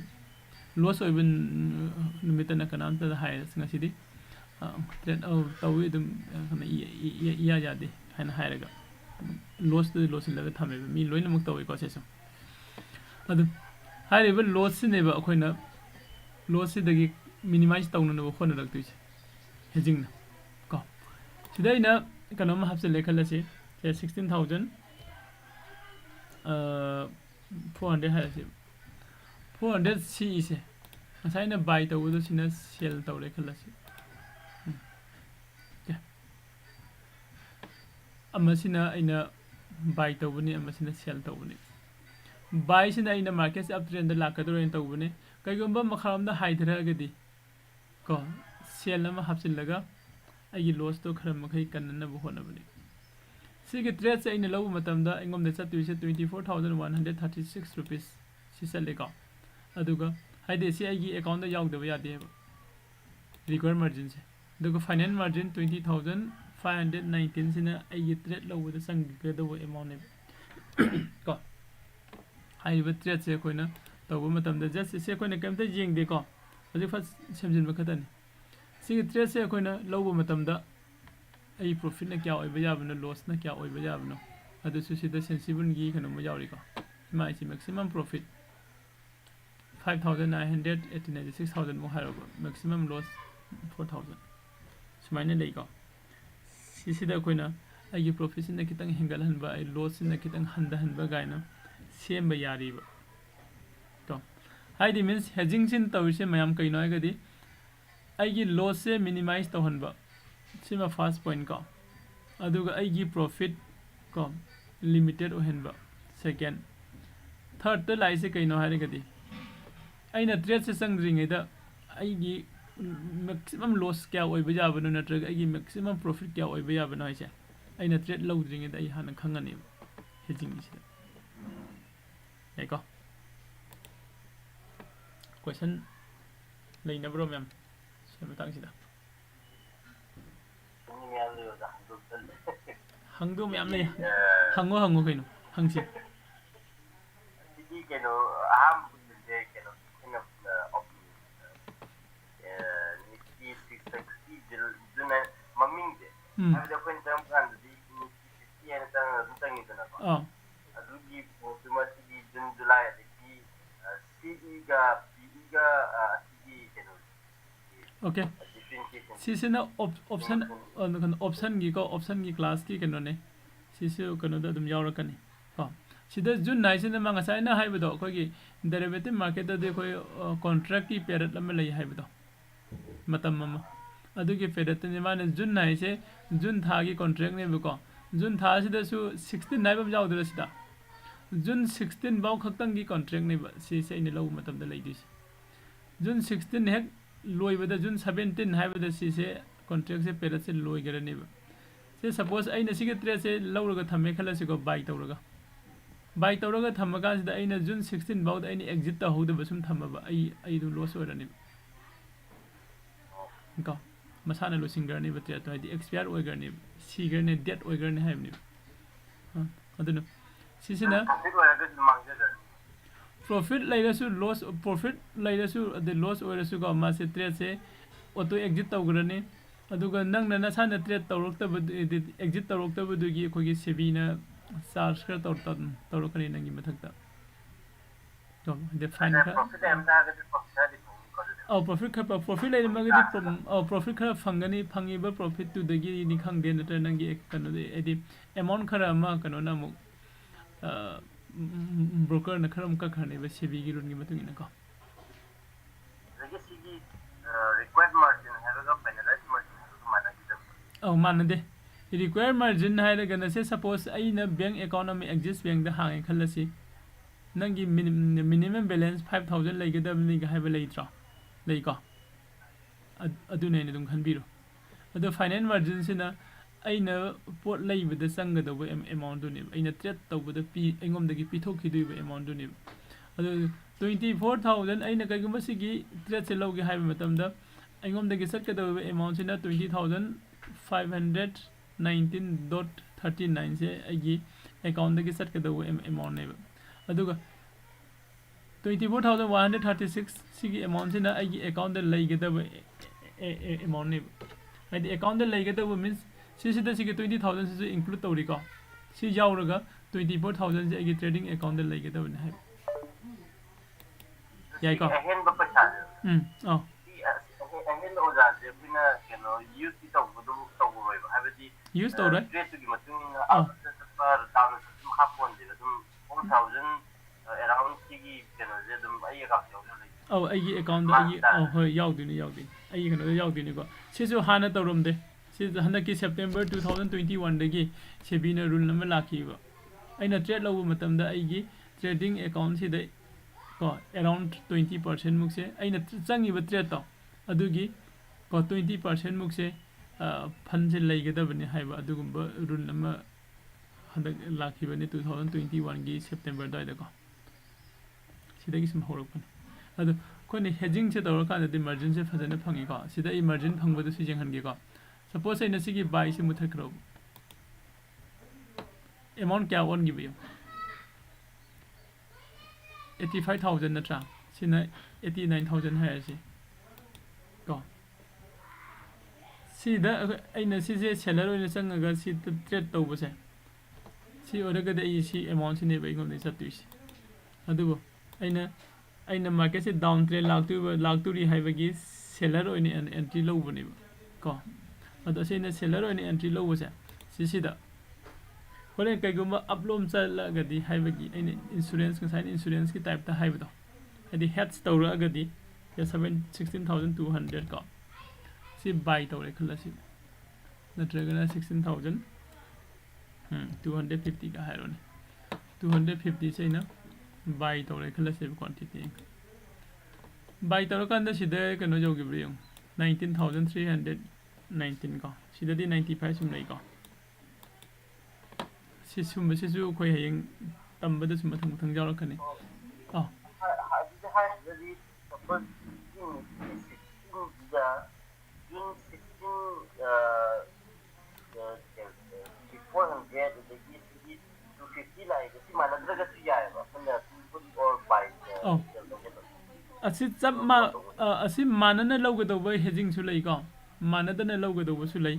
लॉस नुमितना कनामता है trade tawwi dum kana iya yade haina hairaga loss to loss laga thame mi loina muk tawwi ko seso adu hairiba loss ne ba akoina loss dagi minimize tawna no khona raktuise hedging na ko sida ina kana ma hapse lekhala se 16000 400 haise 400 C is assign a buy the woods in a shell to reckless. A machina in a buy the winnie, a machine shell to winnie. Buys in the markets up to the lacador in the winnie. Kagumba Makam the Hydragadi. Go, Shelama Hapsilaga. I lost to Kramaki and never honably. Sig threats in a low matamda, and on the Satuisha 24,136 rupees. She said, Lega. Aduga, I did see a account the Yag the way I did. Required margins. The finance margin 20,519 in a threat low with the sun together with amount. Go. I would threat Sequina, the woman the just Sequina came to Jing de go. As if it's Samson Macatan. See a threat Sequina, low matamda. A profit na kya over Yavano, loss na kya over Yavano. At the Sushi sensible geek and Majorica. My maximum profit. 5,900 86,000 more maximum loss 4,000 smine lego sisi da koina ai profit na kitang hingal han ba ai loss na kitang handa han ba gaina sem ba yari ba to hai di means hedging sin tawise mayam kai noi ga di ai gi loss se minimize to han ba sima first point ka aduga ai gi profit ko limited o hen ba second third to lai se kai no hai ga di aina trade se sangring ida aigi maximum loss kya oiba yabano natraga aigi maximum profit kya oiba yabano aise aina trade lowdring ida ai hana khangani hedging isida eko question leina bro ma'am se matang sida hangdo ma'am le hango kaino hangsi keno aham Ada pun terangkan di sisi yang tentang itu nak. Aduh di otomatis di Julai di CE kena. Okay. Sisi na option gi class ki kena ne. Sisi kena dah dum jauh kan ni. Sida June nice na mga sa na hai bedo ko gi derivative market da de ko contract ki period lam lai hai bedo. Matam mama. अदुगे फेरत ने माने जुन नाइ से जुन थागी contract ने बको जुन था सिदा सु 16 नाइ बम जाउदर सिदा जुन 16 बाउ खक्तंग की कॉन्ट्रैक्ट ने से इन लौ मतम द लैदिस जुन 16 हेक लोइबदा जुन 17 हाइबदा से कॉन्ट्रैक्ट से पेरत से लोइ गरने से सपोज अइना सिगे ट्रेड से लौरगा थमे खलसिको बाइ तौरगा थमगा सिदा अइना जुन 16 बाउ अइना एग्जिट त होदबा सुम थमबा अइ दु लॉस ओरने का मसाना लुसिंगर ने बते तो है एक्सपायर ओइगर ने सीगर ने डेट ओइगर ने हाइम ने अदनो सिसिना प्रॉफिट लाइरसु लॉस प्रॉफिट लाइरसु द लॉस ओइरसु को मा से ट्रेड से ऑटो एग्जिट तौगरने अदुगा नंग ना साना ट्रेड तौरक्तब एग्जिट तौरक्तब दुगी खोगी सेबीना चार्ज कर तौरकने नंगी मथकता तो द फाइन का प्रॉफिट एम ता profit lai magadi profit khara fangani phangiba profit tu dagi ni khang de natra nangi kanu de edi amount khara ma kanu na mu broker na khara mka khane ba sebi gi run gi matung ina ko legacy gi required margin have a penalized margin mana gi manade required margin hai daga na se suppose ai na bank account ma exist bank da hang khalasi nangi minimum balance 5000 lai ga da ni ga hai ba lai tra Like adu ne dum khan biro adu finance margin sina aina pot lai with the sang da amount du ne aina trade taw da pi engom da gi pi thok ki du amount du ne adu 24000 aina kai gum si gi trade se log gi hai matam da engom da gi sat ka da amount sina 20,519.39 se agi account da gi sat ka da amount ne adu 24,136 sigi amount sina ai account da lai gada amount ne ꯍꯥꯏꯗꯤ ꯑꯦꯀꯥꯎꯟꯗ ꯂꯩꯒꯗꯕ means ꯁꯤꯁꯤꯗ ꯁꯤꯒꯤ 20,000 ꯁꯤꯁꯨ include ꯇꯧꯔꯤꯀꯣ ꯁꯤ ꯌꯥꯎꯔꯒ 24,000 ꯁꯦ ꯑꯩꯒꯤ trading ꯑꯦꯀꯥꯎꯟꯗ ꯂꯩꯒꯗꯕꯅꯤ ꯍꯥꯏꯕ ꯌꯥꯏꯀꯣ ꯑꯍꯦꯟꯕ ꯄꯩꯁꯥꯁꯦ ꯑꯧ ꯑꯍꯦꯟꯕ ꯑꯣꯖꯥꯁꯦ ꯑꯩꯈꯣꯏꯅ ꯀꯩꯅꯣ ꯌꯨꯁꯇꯤ ꯇꯧꯔꯣꯏꯕ ꯍꯥꯏꯕꯗꯤ ꯌꯨꯁ ꯇꯧꯔꯣꯏ ꯇ꯭ꯔꯦꯠꯇꯨꯒꯤ ꯃꯇꯨꯡ ꯏꯟꯅ ꯑꯞꯇ ꯆꯠꯄ ꯗꯥꯎꯟꯗ ꯆꯠꯄ ꯑꯗꯨꯝ ꯍꯥꯞꯄꯣꯟꯗꯦꯕ ꯑꯗꯨꯝ 4,000 ꯑꯦꯔꯥꯎꯟ ꯁꯤꯒꯤ ꯀꯩꯅꯣꯁꯦ ꯑꯗꯨꯝ ꯑꯩ ꯑꯦꯀꯥꯎꯟ ꯌꯥꯎꯖ ꯂꯩ ꯑꯧ ꯑꯩꯒꯤ ꯑꯦꯀꯥꯎꯟꯗ ꯑꯩꯒꯤ ꯍꯣꯏ ꯌꯥꯎꯗꯣꯏꯅꯤ ꯑꯩꯒꯤ ꯀꯩꯅꯣꯗ ꯌꯥꯎꯗꯣꯏꯅꯤꯀꯣ ꯁꯤꯁꯨ ꯍꯥꯟꯅ ꯇꯧꯔꯝꯗꯦ ꯁꯤ ꯍꯟꯗꯛꯀꯤ ꯁꯦꯞꯇꯦꯝꯕꯔ 2021ꯗꯒꯤ ꯁꯦꯕꯤꯅ ꯔꯨꯜ ꯑꯃ ꯂꯥꯛꯈꯤꯕ ꯑꯩꯅ ꯇ꯭ꯔꯦꯠ ꯂꯧꯕ ꯃꯇꯝꯗ ꯑꯩꯒꯤ ꯇ꯭ꯔꯦꯗꯤꯡ ꯑꯦꯀꯥꯎꯟꯁꯤꯗ ꯀꯣ ꯑꯦꯔꯥꯎꯟ 20% ꯃꯨꯛꯁꯦ ꯑꯩꯅ ꯆꯪꯉꯤꯕ ꯇ꯭ꯔꯦꯠꯇꯣ ꯑꯗꯨꯒꯤ ꯀꯣ 20% ꯃꯨꯛꯁꯦ ꯐꯟꯁꯦ ꯂꯩꯒꯗꯕꯅꯤ ꯍꯥꯏꯕ ꯑꯗꯨꯒꯨꯝꯕ ꯔꯨꯜ ꯑꯃ ꯍꯟꯗꯛ ꯂꯥꯛꯈꯤꯕꯅꯤ 2021ꯒꯤ ꯁꯦꯞꯇꯦꯝꯕꯔ ꯑꯗꯨꯋꯥꯏꯗꯀꯣ ꯁꯤꯗꯒꯤ ꯁꯨꯝ ꯍꯧꯔꯛꯄꯅꯤ ꯑꯗꯣ ꯑꯩꯈꯣꯏꯅ ꯍꯦꯖꯤꯡꯁꯦ ꯇꯧꯔꯀꯥꯟꯗꯗꯤ ꯃꯥꯔꯖꯤꯟꯁꯦ ꯐꯖꯅ ꯐꯪꯉꯤꯀꯣ ꯁꯤꯗ ꯑꯩ ꯃꯥꯔꯖꯤꯟ ꯐꯪꯕꯗꯨꯁꯨ ꯌꯦꯡꯍꯟꯒꯦꯀꯣ ꯁꯄꯣꯁ ꯑꯩꯅ ꯁꯤꯒꯤ ꯕꯥꯏꯁꯦ ꯃꯨꯊꯠꯈ꯭ꯔꯣꯕ ꯑꯦꯃꯥꯎꯟ ꯀꯌꯥ ꯑꯣꯟꯈꯤꯕ ꯌꯦꯡꯉꯣ 85,000 ꯅꯠꯇ꯭ꯔꯥ ꯁꯤꯅ 89,000 ꯍꯥꯏꯔꯁꯤ ꯀꯣ ꯁꯤꯗ ꯑꯩꯅ ꯁꯤꯁꯦ ꯁꯦꯂꯔ ꯑꯣꯏꯅ ꯆꯪꯉꯒ ꯁꯤꯗ ꯇ꯭ꯔꯦꯠ ꯇꯧꯕꯁꯦ ꯁꯤ ꯑꯣꯏꯔꯒꯗꯤ ꯑꯩ ꯁꯤ ꯑꯦꯃꯥꯎꯟꯁꯤꯅꯦꯕ ꯑꯩꯉꯣꯟꯗ ꯆꯠꯇꯣꯏꯁꯦ ꯑꯗꯨꯕꯨ ꯑꯩꯅ ꯃꯥꯔꯀꯦꯠꯁꯦ ꯗꯥꯎꯟ ꯇ꯭ꯔꯦꯟ ꯂꯥꯛꯇꯣꯔꯤ ꯍꯥꯏꯕꯒꯤ ꯁꯦꯂꯔ ꯑꯣꯏꯅ ꯑꯦꯟꯇ꯭री ꯂꯧꯕꯅꯦꯕ ꯀꯣ ꯑꯗꯣ ꯑꯁꯤꯅ ꯁꯦꯂꯔ ꯑꯣꯏꯅ ꯑꯦꯟꯇ꯭री ꯂꯧꯕꯁꯦ ꯁꯤꯁꯤꯗ ꯍꯣꯔꯦꯟ ꯀꯩꯒꯨꯝꯕ ꯑꯞꯂꯣꯝ ꯆꯠꯂꯒꯗꯤ ꯍꯥꯏꯕꯒꯤ ꯑꯩꯅ ꯏꯟꯁꯨꯔꯦꯟꯁ ꯉꯁꯥꯏꯅ ꯏꯟꯁꯨꯔꯦꯟꯁꯀꯤ ꯇꯥꯏꯞꯇ ꯍꯥꯏꯕꯗꯣ ꯍꯥꯏꯗꯤ ꯍꯦꯠꯁ ꯇꯧꯔꯛꯑꯒꯗꯤ 16,200 ꯀꯣ ꯁꯤ ꯕꯥꯏ ꯇꯧꯔꯦ ꯈꯜꯂꯁꯤ ꯅꯠꯇ꯭ꯔꯒꯅ 16,250 ꯀ ꯍꯥꯏꯔꯣꯅꯦ 250ꯁꯦ ꯑꯩꯅ ꯕꯥꯏ ꯇꯧꯔꯦ ꯈꯜꯂꯁꯦꯕ ꯀ꯭ꯋꯥꯟꯇꯤꯇꯤ ꯕꯥꯏ ꯇꯧꯔꯀꯥꯟꯗ ꯁꯤꯗ ꯀꯩꯅꯣ ꯌꯧꯈꯤꯕ꯭ꯔꯥ ꯌꯦꯡꯉꯨ 19,319 ꯀꯣ ꯁꯤꯗꯗꯤ 95 ꯁꯨꯝ ꯂꯩꯀꯣ ꯁꯤ ꯁꯨꯝꯕꯁꯤꯁꯨ ꯑꯩꯈꯣꯏ ꯍꯌꯦꯡ ꯇꯝꯕꯗꯁꯨ ꯃꯊꯪ ꯃꯊꯪ ꯌꯥꯎꯔꯛꯀꯅꯤ ꯑꯗꯨꯗ ꯍꯥꯏꯔꯒꯗꯤ ꯁꯄꯣꯁ ꯁꯤꯛꯁꯇꯤꯟꯁꯤꯗ ꯖꯨꯟ 16 400 ꯑꯗꯒꯤ ꯁꯤꯒꯤ 250 ꯂꯥꯛꯏꯕ ꯁꯤ ꯃꯥꯟꯅꯗ꯭ꯔꯒꯁꯨ ꯌꯥꯏꯑꯕ ꯑꯩꯈꯣꯏꯅ ꯄꯨꯠ ꯑꯣꯔ ꯕꯥꯏ ꯑꯁꯤ ꯃꯥꯟꯅꯅ ꯂꯧꯒꯗꯧꯕ ꯍꯦꯖꯤꯡꯁꯨ ꯂꯩꯀꯣ ꯃꯥꯟꯅꯗꯅ ꯂꯧꯒꯗꯧꯕꯁꯨ ꯂꯩ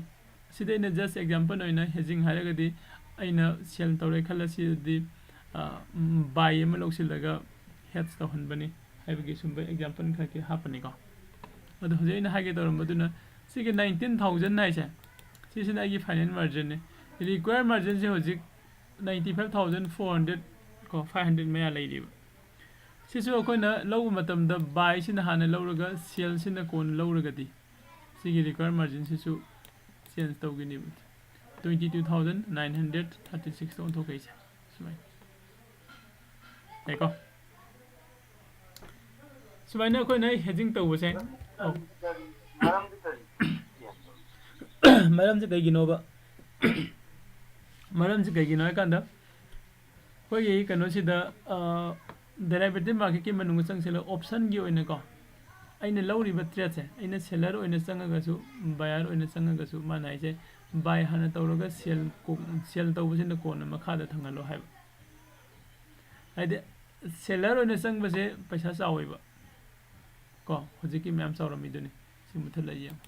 ꯁꯤꯗ ꯑꯩꯅ ꯖꯁ ꯑꯦꯛꯖꯥꯝꯄꯜ ꯑꯣꯏꯅ ꯍꯦꯖꯤꯡ ꯍꯥꯏꯔꯒꯗꯤ ꯑꯩꯅ ꯁꯦꯜ ꯇꯧꯔꯦ ꯈꯜꯂꯁꯤꯗꯤ ꯕꯥꯏ ꯑꯃ ꯂꯧꯁꯤꯜꯂꯒ ꯍꯦꯠꯁ ꯇꯧꯍꯟꯕꯅꯤ ꯍꯥꯏꯕꯒꯤ ꯁꯨꯝꯕ ꯑꯦꯛꯖꯥꯝꯄꯜ ꯈꯔ ꯍꯥꯞꯄꯅꯤꯀꯣ ꯑꯗꯣ ꯍꯧꯖꯤꯛ ꯑꯩꯅ ꯍꯥꯏꯒꯦ ꯇꯧꯔꯝꯕꯗꯨꯅ ꯁꯤꯒꯤ 19,000 ꯍꯥꯏꯁꯦ ꯁꯤꯁꯤꯅ ꯑꯩꯒꯤ ꯐꯥꯏꯅꯦꯜ ꯃꯥर्जिनꯅꯤ ꯔꯤꯀ꯭ꯋꯥꯌꯔ ꯃꯥर्जिनꯁꯦ ꯍꯧꯖꯤꯛ 95,400 ꯀꯣ 500 ꯃꯌꯥ ꯂꯩꯔꯤꯕ ꯁꯤꯁꯨ ꯑꯩꯈꯣꯏꯅ ꯂꯧꯕ ꯃꯇꯝꯗ ꯕꯥꯏꯁꯤꯅ ꯍꯥꯟꯅ ꯂꯧꯔꯒ ꯁꯦꯜꯁꯤꯅ ꯀꯣꯟꯅ ꯂꯧꯔꯒꯗꯤ ꯁꯤꯒꯤ ꯔꯤꯀ꯭ꯋꯥꯌꯔ ꯃꯥर्जिनꯁꯤꯁꯨ ꯆꯦꯟꯖ ꯇꯧꯒꯅꯤꯕ 22,936 ꯑꯣꯟꯊꯣꯛꯀꯩꯁꯦ ꯁꯨꯃꯥꯏꯅ ꯌꯥꯏꯀꯣ ꯁꯨꯃꯥꯏꯅ ꯑꯩꯈꯣꯏꯅ ꯍꯦꯖꯤꯡ ꯇꯧꯕꯁꯦ ꯃꯔꯝꯁꯦ ꯀꯩꯒꯤꯅꯣꯕ ꯃꯔꯝꯁꯦ ꯀꯩꯒꯤꯅꯣ ꯍꯥꯏꯀꯥꯟꯗ ꯑꯩꯈꯣꯏꯒꯤ ꯀꯩꯅꯣꯁꯤꯗ ꯗꯦꯔꯥꯏꯕꯦꯇꯤቭ ꯃꯥꯔꯀꯦꯠꯀꯤ ꯃꯅꯨꯡꯗ ꯆꯪꯁꯤꯜꯂ ꯑꯣꯞꯁꯟꯒꯤ ꯑꯣꯏꯅꯀꯣ ꯑꯩꯅ ꯂꯧꯔꯤꯕ ꯇ꯭ꯔꯦꯠꯁꯦ ꯑꯩꯅ ꯁꯦꯂꯔ ꯑꯣꯏꯅ ꯆꯪꯉꯒꯁꯨ ꯕꯥꯌꯔ ꯑꯣꯏꯅ ꯆꯪꯉꯒꯁꯨ ꯃꯥꯅ ꯍꯥꯏꯁꯦ ꯕꯥꯏ ꯍꯥꯟꯅ ꯇꯧꯔꯒ ꯁꯦꯜ ꯇꯧꯕꯁꯤꯅ ꯀꯣꯟꯅ ꯃꯈꯥꯗ ꯊꯪꯍꯜꯂꯣ ꯍꯥꯏꯕ ꯍꯥꯏꯗꯤ ꯁꯦꯂꯔ ꯑꯣꯏꯅ ꯆꯪꯕꯁꯦ ꯄꯩꯁꯥ ꯆꯥꯎꯋꯦꯕ ꯀꯣ ꯍꯧꯖꯤꯛꯀꯤ ꯃꯌꯥꯝ ꯆꯥꯎꯔꯝꯃꯤꯗꯨꯅꯤ ꯁꯤ ꯃꯨꯊꯠꯂ ꯌꯦꯡꯉꯨ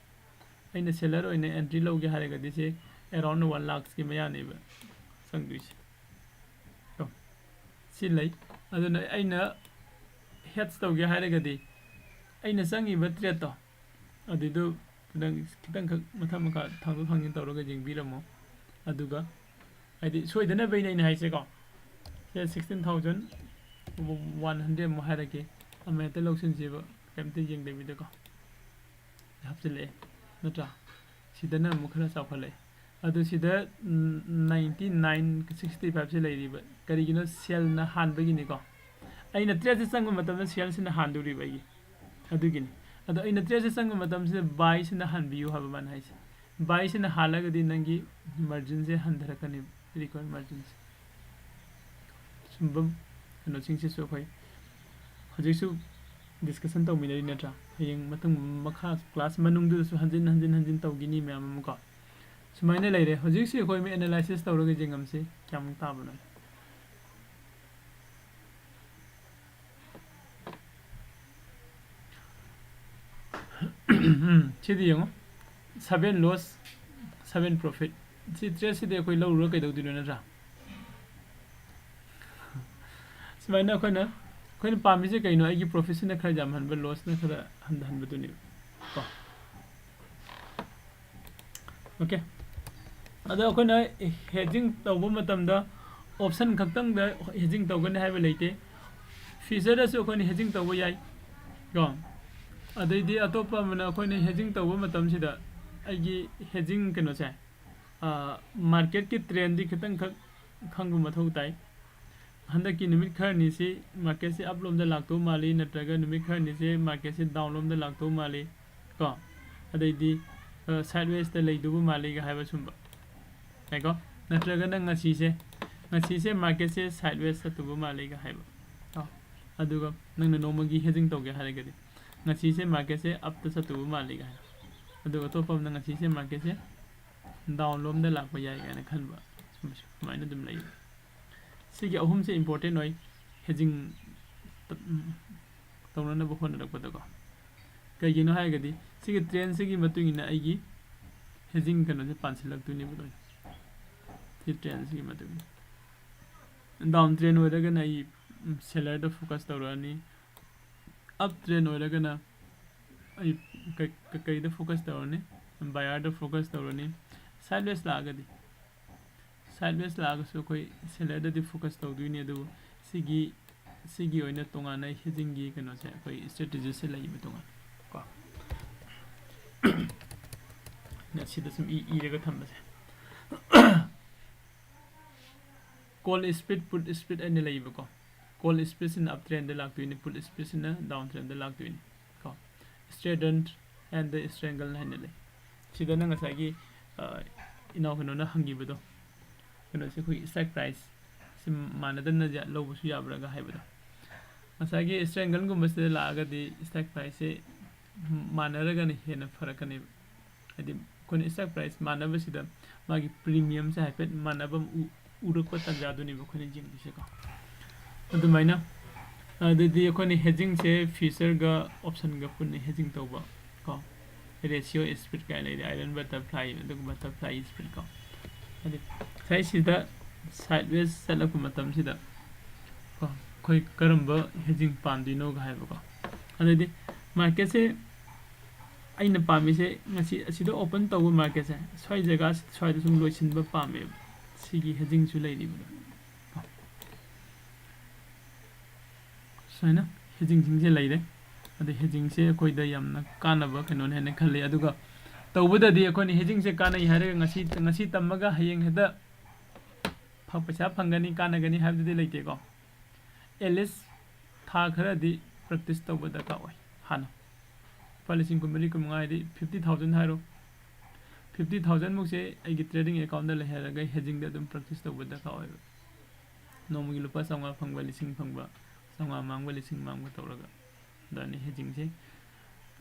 ꯑꯩꯅ ꯁꯦꯂꯔ ꯑꯣꯏꯅ ꯑꯦꯟꯇ꯭री ꯂꯧꯒꯦ ꯍꯥꯏꯔꯒꯗꯤ ꯁꯤ ꯑꯦꯔꯥꯎꯟ 1 lakhsꯀꯤ ꯃꯌꯥꯅꯦꯕ ꯆꯪꯗꯣꯏꯁꯦ ꯀꯣ ꯁꯤ ꯂꯩ ꯑꯗꯨꯅ ꯑꯩꯅ ꯍꯦꯠꯁ ꯇꯧꯒꯦ ꯍꯥꯏꯔꯒꯗꯤ ꯑꯩꯅ ꯆꯪꯉꯤꯕ ꯇ꯭ꯔꯦꯠꯇꯣ ꯑꯗꯨꯗꯣ ꯈꯤꯇꯪꯈꯛ ꯃꯊꯛ ꯃꯈꯥ ꯊꯥꯡꯗꯣꯛ ꯊꯥꯡꯖꯤꯟ ꯇꯧꯔꯒ ꯌꯦꯡꯕꯤꯔꯝꯃꯣ ꯑꯗꯨꯒ ꯍꯥꯏꯗꯤ ꯁꯣꯏꯗꯅꯕꯩꯅ ꯑꯩꯅ ꯍꯥꯏꯁꯦꯀꯣ ꯁꯦ 16,100 ꯑꯃꯨꯛ ꯍꯥꯏꯔꯛꯀꯦ ꯑꯃ ꯍꯦꯛꯇ ꯂꯧꯁꯤꯟꯁꯦꯕ ꯀꯩꯝꯇ ꯌꯦꯡꯗꯕꯤꯗꯀꯣ ꯍꯥꯞꯆꯤꯜꯂꯛꯑꯦ ꯅꯠꯇ꯭ꯔꯥ ꯁꯤꯗꯅ ꯑꯃꯨꯛ ꯈꯔ ꯆꯥꯎꯈꯠꯂꯛꯑꯦ ꯑꯗꯨ ꯁꯤꯗ 99,65ꯁꯦ ꯂꯩꯔꯤꯕ ꯀꯔꯤꯒꯤꯅꯣ ꯁꯦꯜꯅ ꯍꯥꯟꯕꯒꯤꯅꯤꯀꯣ ꯑꯩꯅ ꯇ꯭ꯔꯦꯠꯁꯦ ꯆꯪꯕ ꯃꯇꯝꯗ ꯁꯦꯜꯁꯤꯅ ꯍꯥꯟꯗꯣꯔꯤꯕ ꯑꯩꯒꯤ ꯑꯗꯨꯒꯤꯅꯤ ꯑꯗꯣ ꯑꯩꯅ ꯇ꯭ꯔꯦꯠꯁꯦ ꯆꯪꯕ ꯃꯇꯝꯁꯤꯗ ꯕꯥꯏꯁꯤꯅ ꯍꯥꯟꯕꯤꯌꯨ ꯍꯥꯏꯕ ꯃꯥꯅ ꯍꯥꯏꯁꯦ ꯕꯥꯏꯁꯤꯅ ꯍꯥꯜꯂꯒꯗꯤ ꯅꯪꯒꯤ ꯃꯥर्जिनꯁꯦ ꯍꯟꯊꯔꯛꯀꯅꯦꯕ ꯔꯤꯀ꯭ꯋꯥꯌꯔ ꯃꯥर्जिनꯁꯦ ꯁꯨꯝꯕ ꯀꯩꯅꯣꯁꯤꯡꯁꯤꯁꯨ ꯑꯩꯈꯣꯏ ꯍꯧꯖꯤꯛꯁꯨ ꯗꯤꯁꯀꯁꯟ ꯇꯧꯃꯤꯟꯅꯔꯤ ꯅꯠꯇ꯭ꯔꯥ ꯍꯌꯦꯡ ꯃꯈꯥ ꯀ꯭ꯂꯥꯁ ꯃꯅꯨꯡꯗꯨꯗꯁꯨ ꯍꯟꯖꯤꯟ ꯇꯧꯈꯤꯅꯤ ꯃꯌꯥꯝ ꯑꯃꯀꯣ ꯁꯨꯃꯥꯏꯅ ꯂꯩꯔꯦ ꯍꯧꯖꯤꯛꯁꯤ ꯑꯩꯈꯣꯏ ꯑꯦꯅꯥꯂꯥꯏꯁꯤꯁ ꯇꯧꯔꯒ ꯌꯦꯡꯉꯝꯁꯤ ꯀꯌꯥꯃꯨꯛ ꯇꯥꯕꯅꯣ ꯁꯤꯗꯤ ꯌꯦꯡꯉꯣ 7 loss 7 profit si trade si de koi lo ro kai do dinu na ra smaina khoi na pami je kai no ai gi profit na khara jam han ba loss na khara han ba duni ko okay ada khoi na hedging tawba matam da option khaktang da hedging tawgan hai ba leite future da so khoi na hedging tawba yai go adai di atopa mana khoi na hedging tawba matam si da ai gi hedging kano cha market ki trend di khitang khang ma thau tai handa ki numit khar ni si market se up lom da lak to mali natraga numit khar ni se market se down lom da lak to mali ko adai di sideways da lei du mali ga haiba sumba ai ko natraga na ngasi se market se sideways sa tu mali ga haiba to aduga nang na normal gi hedging to ge hare ga di ngasi se market se up ta sa tu mali ga aduga to pam na ngasi se market se down lom da lak ba yai ga na khan ba mai na dum lei sigi ahum se important oi hedging tawna na bkhon rak pata ko kai gino hai gadi sigi trend sigi matung ina ai gi hedging kano se pansilak tu ni bu ti trend sigi matung down trend oi daga na ai seller da focus tawrani up trend oi daga na ai kai da focus tawrani buyer da focus tawrani sideways la gadi sideways laga so koi seller da di focus taw du ni du sigi oina tonga na hedging gi kano se koi strategy se lai betonga ko na si da sum i rega thamba se call speed put speed ani lai ko call speed in uptrend da lag tu ni put speed in downtrend da lag tu ni ko Straddle and the Strangle na ni lai si da na ngasa gi ina kano na hangi bedo kano se koi strike price sim manadan na ja lo su yabra ga hai bada asagi Strangle gum se la ga di strike price se manara ga ni hena farak ni adi kon strike price manaba sida magi premium se haipet manabam uruk pa tan ja du ni ko ni jing se ka adu maina adi ko ni hedging se future ga option ga pun ni hedging to ba ko ratio speed ka lai iron butterfly adu butterfly speed ka adi sai sida sideways selak matam sida ko koi karamba hedging pandino ga hai ba adi market se aina pami se ngasi asida open taw market se swai jaga swai da sum loisin ba pame sigi hedging su lai ni ba saina hedging jing se lai de adi hedging se koi da yamna kana ba kano ne ne khale aduga tawbada di akoni hedging se kana hare ngasi tamaga hayeng heda paisa phangani kana gani habdi de leite ko elis tha khara di practice tawbada ka oi hana policy kumari kumangai di 50000 haro 50000 muk se ai trading account da le haraga hedging da dum practice tawbada ka oi nomu gi lupa sanga phangba lising phangba sanga mangba lising mangba tawraga dani hedging se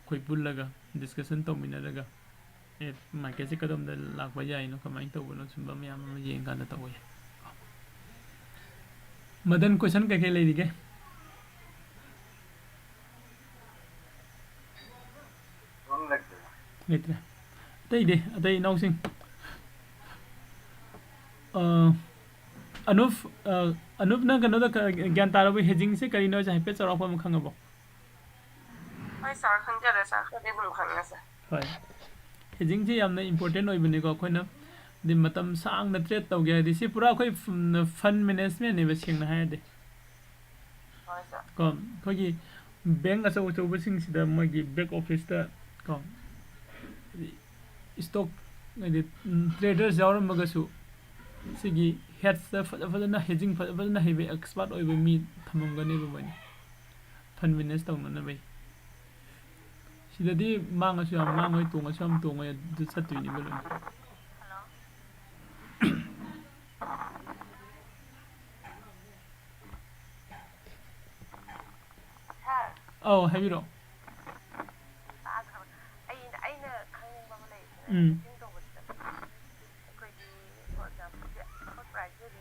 koi pullaga discussion tawminaraga market se kadam da lakba yai no kamai tawbo no sumba myam ma yeng kan da tawoi madan question ka ke lai dige letra tai de atai nau sing anup na kano da gyan tara bi hedging se kari no ja pe chara pham khangabo ai sar khangja da sa khade bul khangna sa hoi hedging je yamna important oi bani ko khoina di matam sang na trade taw ge di si pura khoi fund management ne ba sing na ha de ai sa ko gi bank asa ucho ba sing sida ma gi back office ta ko stock ne traders jawram ba su sigi heads da fa na hedging fa na hebe expert oi ba mi thamam ga ne ba bani fund manage taw na bai sida di mang asu am mang oi tung asu am tung oi du satui ni ba lo oh have you aina khangning ba malai ting to ba koi di for example for price di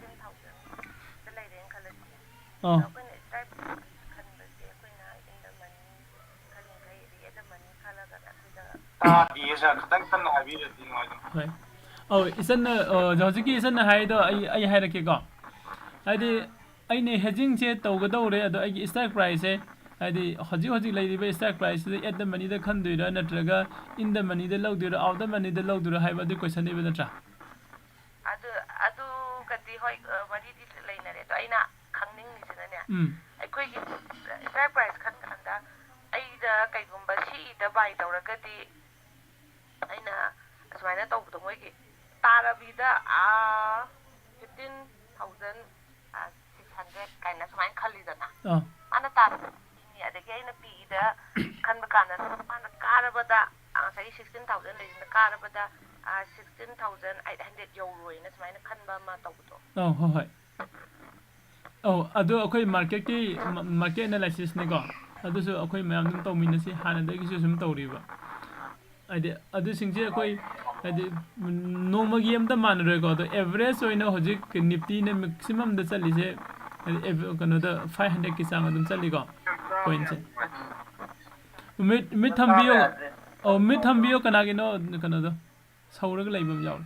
10000 da lai den khala oh ko ne strike khan ba se ko na in the money khalin kai ri da money khala ga da di esa khatang ꯍꯥꯏꯕꯤꯔꯗꯤ ꯅꯨꯡꯉꯥꯏꯒꯅꯤ ꯍꯣꯏ ꯏꯆꯟꯅ ꯍꯧꯖꯤꯛꯀꯤ ꯏꯆꯟꯅ ꯍꯥꯏꯗꯣ ꯑꯩ ꯍꯥꯏꯔꯛꯀꯦꯀꯣ ꯍꯥꯏꯗꯤ ꯑꯩꯅ ꯍꯦꯖꯤꯡꯁꯦ ꯇꯧꯒꯗꯧꯔꯦ ꯑꯗꯣ ꯑꯩꯒꯤ strike ꯄ꯭ꯔꯥꯏꯁꯁꯦ ꯍꯥꯏꯗꯤ ꯍꯧꯖꯤꯛ ꯂꯩꯔꯤꯕ ꯁ꯭ꯇ꯭ꯔꯥꯏꯛ ꯄ꯭ꯔꯥꯏꯁꯁꯤꯗ ꯑꯦꯠ ꯗ ꯃꯅꯤꯗ ꯈꯟꯗꯣꯏꯔꯥ ꯅꯠꯇ꯭ꯔꯒ ꯏꯟ ꯗ ꯃꯅꯤꯗ ꯂꯧꯗꯣꯏꯔꯥ ꯑꯥꯎꯠ ꯗ ꯃꯅꯤꯗ ꯂꯧꯗꯣꯏꯔꯥ ꯍꯥꯏꯕ ꯑꯗꯨ ꯀꯣꯏꯁꯟꯅꯦꯕ ꯅꯠꯇ꯭ꯔꯥ ꯑꯗꯨꯒꯗꯤ ꯍꯣꯏ ꯋꯥꯔꯤꯗꯤ ꯂꯩꯅꯔꯦ ꯑꯗꯣ ꯑꯩꯅ ꯈꯪꯅꯤꯡꯉꯤꯁꯤꯅꯅꯦ ꯑꯩꯈꯣꯏꯒꯤ ꯁ꯭ꯇ꯭ꯔꯥꯏꯛ ꯄ꯭ꯔꯥꯏꯁ ꯈꯟꯀꯥꯟꯗ ꯑꯩꯗ ꯀꯩꯒꯨꯝꯕ ꯁꯤꯗ ꯕꯥꯏ ꯇꯧꯔꯒꯗꯤ ꯑꯩꯅ ꯑꯁꯨꯃꯥꯏꯅ ꯇꯧꯕꯗꯣ ꯃꯣꯏꯒꯤ ꯇꯥꯔꯕꯤꯗ 15,600 ꯀꯥꯏꯅ ꯁꯨꯃꯥꯏꯅ ꯈꯜꯂꯤꯗꯅ ꯃꯥꯅ ꯇꯥꯔꯕꯅꯤ ꯑꯗꯒꯤ ꯑꯩꯅ ꯄꯤꯗ ꯈꯟꯕ ꯀꯥꯟꯗ ꯃꯥꯅ ꯀꯥꯔꯕꯗ ꯉꯁꯥꯏꯒꯤ 16,000 ꯂꯩꯁꯤꯅ ꯀꯥꯔꯕꯗ 16,800 ꯌꯧꯔꯣꯏꯅ ꯁꯨꯃꯥꯏꯅ ꯈꯟꯕ ꯑꯃ ꯇꯧꯕꯗꯣ ꯍꯣꯏ ꯑꯗꯣ ꯑꯩꯈꯣꯏ ꯃꯥꯔꯀꯦꯠ ꯑꯦꯅꯥꯂꯥꯏꯁꯤꯁꯅꯦꯀꯣ ꯑꯗꯨꯁꯨ ꯑꯩꯈꯣꯏ ꯃꯌꯥꯝ ꯑꯗꯨꯝ ꯇꯧꯃꯤꯟꯅꯁꯤ ꯍꯥꯟꯅꯗꯒꯤꯁꯨ ꯁꯨꯝ ꯇꯧꯔꯤꯕ ꯍꯥꯏꯗꯤ ꯑꯗꯨꯁꯤꯡꯁꯦ ꯑꯩꯈꯣꯏ ꯍꯥꯏꯗꯤ ꯅꯣꯡꯃꯒꯤ ꯑꯝꯇ ꯃꯥꯟꯅꯔꯣꯏꯀꯣ ꯑꯗꯣ ꯑꯦꯚꯔꯦꯖ ꯑꯣꯏꯅ ꯍꯧꯖꯤꯛ ꯅꯤꯐꯇꯤꯅ ꯃꯦꯛꯁꯤꯃꯝꯗ ꯆꯠꯂꯤꯁꯦ ꯀꯩꯅꯣꯗ 500ꯀꯤ ꯆꯥꯡ ꯑꯗꯨꯝ ꯆꯠꯂꯤꯀꯣ ꯄꯣꯏꯟꯁꯦ ꯃꯤꯠ ꯊꯝꯕꯤꯌꯣ ꯃꯤꯠ ꯊꯝꯕꯤꯌꯣ ꯀꯅꯥꯒꯤꯅꯣ ꯀꯩꯅꯣꯗꯣ ꯁꯧꯔꯒ ꯂꯩꯕ ꯑꯃ ꯌꯥꯎꯔꯦ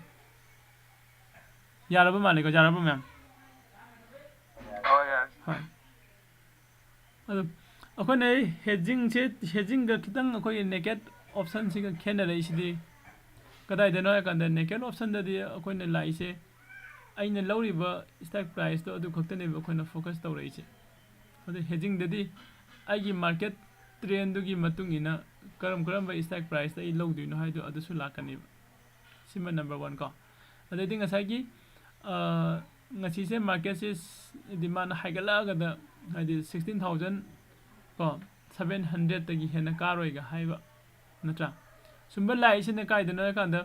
ꯌꯥꯔꯕ ꯃꯥꯜꯂꯦꯀꯣ ꯌꯥꯔꯕ ꯃꯌꯥꯝ ꯍꯣꯏ ꯑꯗꯣ ꯑꯩꯈꯣꯏꯅ ꯍꯦꯖꯤꯡꯒ ꯈꯤꯇꯪ ꯑꯩꯈꯣꯏꯒꯤ ꯅꯦꯀꯦꯠ ꯑꯣꯞꯁꯟꯁꯤꯒ ꯈꯦꯠꯅꯔꯛꯏꯁꯤꯗꯤ ꯀꯗꯥꯏꯗꯅꯣ ꯍꯥꯏꯔꯀꯥꯟꯗ ꯅꯦꯀꯦꯠ ꯑꯣꯞꯁꯟꯗꯗꯤ ꯑꯩꯈꯣꯏꯅ ꯂꯥꯛꯏꯁꯦ ꯑꯩꯅ ꯂꯧꯔꯤꯕ ꯁ꯭ꯇ꯭ꯔꯥꯏꯛ ꯄ꯭ꯔꯥꯏꯁꯇꯣ ꯑꯗꯨ ꯈꯛꯇꯅꯦꯕ ꯑꯩꯈꯣꯏꯅ ꯐꯣꯀꯁ ꯇꯧꯔꯛꯏꯁꯦ ꯑꯗꯣ ꯍꯦꯖꯤꯡꯗꯗꯤ ꯑꯩꯒꯤ ꯃꯥꯔꯀꯦꯠ ꯇ꯭ꯔꯦꯟꯗꯨꯒꯤ ꯃꯇꯨꯡ ꯏꯟꯅ ꯀꯔꯝꯕ ꯁ꯭ꯇ꯭ꯔꯥꯏꯛ ꯄ꯭ꯔꯥꯏꯁꯇ ꯑꯩ ꯂꯧꯗꯣꯏꯅꯣ ꯍꯥꯏꯗꯣ ꯑꯗꯨꯁꯨ ꯂꯥꯛꯀꯅꯦꯕ ꯁꯤꯃ ꯅꯝꯕꯔ 1 ꯀꯣ ꯑꯗꯩꯗꯤ ꯉꯁꯥꯏꯒꯤ ꯉꯁꯤꯁꯦ ꯃꯥꯔꯀꯦꯠꯁꯦ ꯗꯤꯃꯥꯟ ꯍꯥꯏꯒꯠꯂꯛꯑꯒꯗ ꯍꯥꯏꯗꯤ 16,000 ꯀꯣ 700ꯇꯒꯤ ꯍꯦꯟꯅ ꯀꯥꯔꯣꯏꯒ ꯍꯥꯏꯕ ꯅꯠꯇ꯭ꯔꯥ ꯁꯨꯝꯕ ꯂꯥꯛꯏꯁꯤꯅ ꯀꯥꯏꯗꯅꯣ ꯍꯥꯏꯀꯥꯟꯗ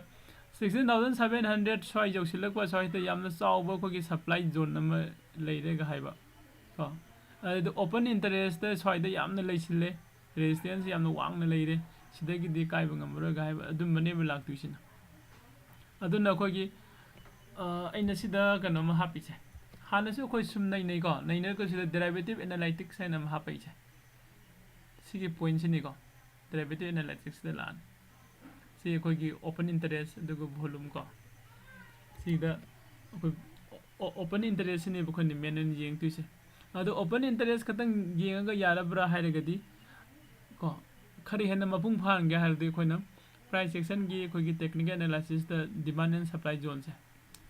16,700 ꯁ꯭ꯋꯥꯏ ꯌꯧꯁꯤꯜꯂꯛꯄ ꯁ꯭ꯋꯥꯏꯗ ꯌꯥꯝꯅ ꯆꯥꯎꯕ ꯑꯩꯈꯣꯏꯒꯤ ꯁꯄ꯭ꯂꯥꯏ ꯖꯣꯟ ꯑꯃ ꯂꯩꯔꯦꯒ ꯍꯥꯏꯕ ꯀꯣ ꯑꯗꯨꯗ ꯑꯣꯄꯟ ꯏꯟꯇꯔꯦꯁꯇ ꯁ꯭ꯋꯥꯏꯗ ꯌꯥꯝꯅ ꯂꯩꯁꯤꯜꯂꯦ ꯔꯦजिस्टेंस ꯌꯥꯝꯅ ꯋꯥꯡꯅ ꯂꯩꯔꯦ ꯁꯤꯗꯒꯤꯗꯤ ꯀꯥꯏꯕ ꯉꯝꯃꯔꯣꯏꯒ ꯍꯥꯏꯕ ꯑꯗꯨꯝꯕꯅꯦꯕ ꯂꯥꯛꯇꯣꯏꯁꯤꯅ ꯑꯗꯨꯅ ꯑꯩꯈꯣꯏꯒꯤ ꯑꯩꯅ ꯁꯤꯗ ꯀꯩꯅꯣꯝꯃ ꯍꯥꯞꯄꯤꯁꯦ ꯍꯥꯟꯅꯁꯨ ꯑꯩꯈꯣꯏ ꯁꯨꯝ ꯅꯩꯅꯩꯀꯣ ꯅꯩꯅꯔꯒ ꯁꯤꯗ ꯗꯦꯔꯥꯏꯚꯦꯇꯤꯚ ꯑꯦꯅꯥꯂꯥꯏꯇꯤꯛꯁ ꯍꯥꯏꯅ ꯑꯃ ꯍꯥꯞꯄꯛꯏꯁꯦ ꯁꯤꯒꯤ ꯄꯣꯏꯟꯠꯁꯤꯅꯤꯀꯣ ꯗꯦꯔꯥꯏꯚꯦꯇꯤꯚ ꯑꯦꯅꯥꯂꯥꯏꯇꯤꯛꯁꯗ ꯂꯥꯛꯑꯅꯤ ꯁꯤ ꯑꯩꯈꯣꯏꯒꯤ ꯑꯣꯄꯟ ꯏꯟꯇꯔꯦꯁ ꯑꯗꯨꯒ ꯚꯣꯂꯨꯝ ꯀꯣ ꯁꯤꯗ ꯑꯩꯈꯣꯏ open interest ne bu khani menen yeng tuise ado open interest khatang yenga yarabra hairagadi ko khari hena mapung phang ge hardi khoina price action gi khoi gi technical analysis da demand and supply zone se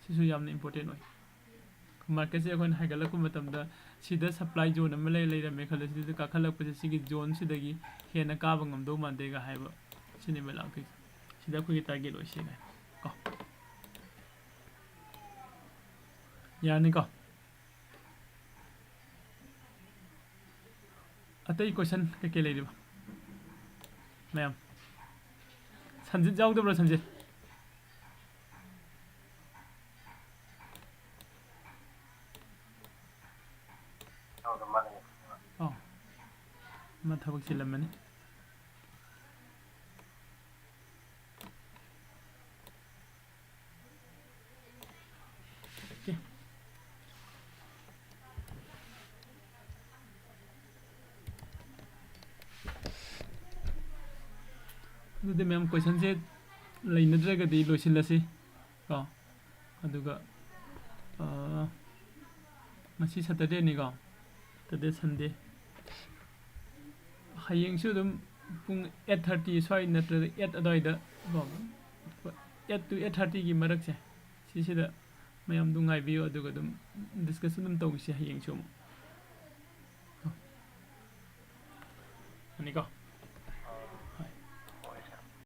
sisu yamna important oi market se khoi haigala ku matam da sida supply zone am lei lei me khala sida ka khalak pa sigi zone sida gi hena ka bangam do man de ga haiba sini me la ki sida khoi gi target oi se ga ko yani ko atai question ke lei riba ma'am sanjit jaw de bro sanjit oh ma thabak silamani okay the ma'am question se lainadra di loisilasi ko aduga masi saturday ni ko today sunday hayeng su dum pung 8:30 swai natra 8 adoida ko 8 to 8:30 gi marak se si da mayam du ngai bio aduga dum discussion dum tawisi hayeng su ani ko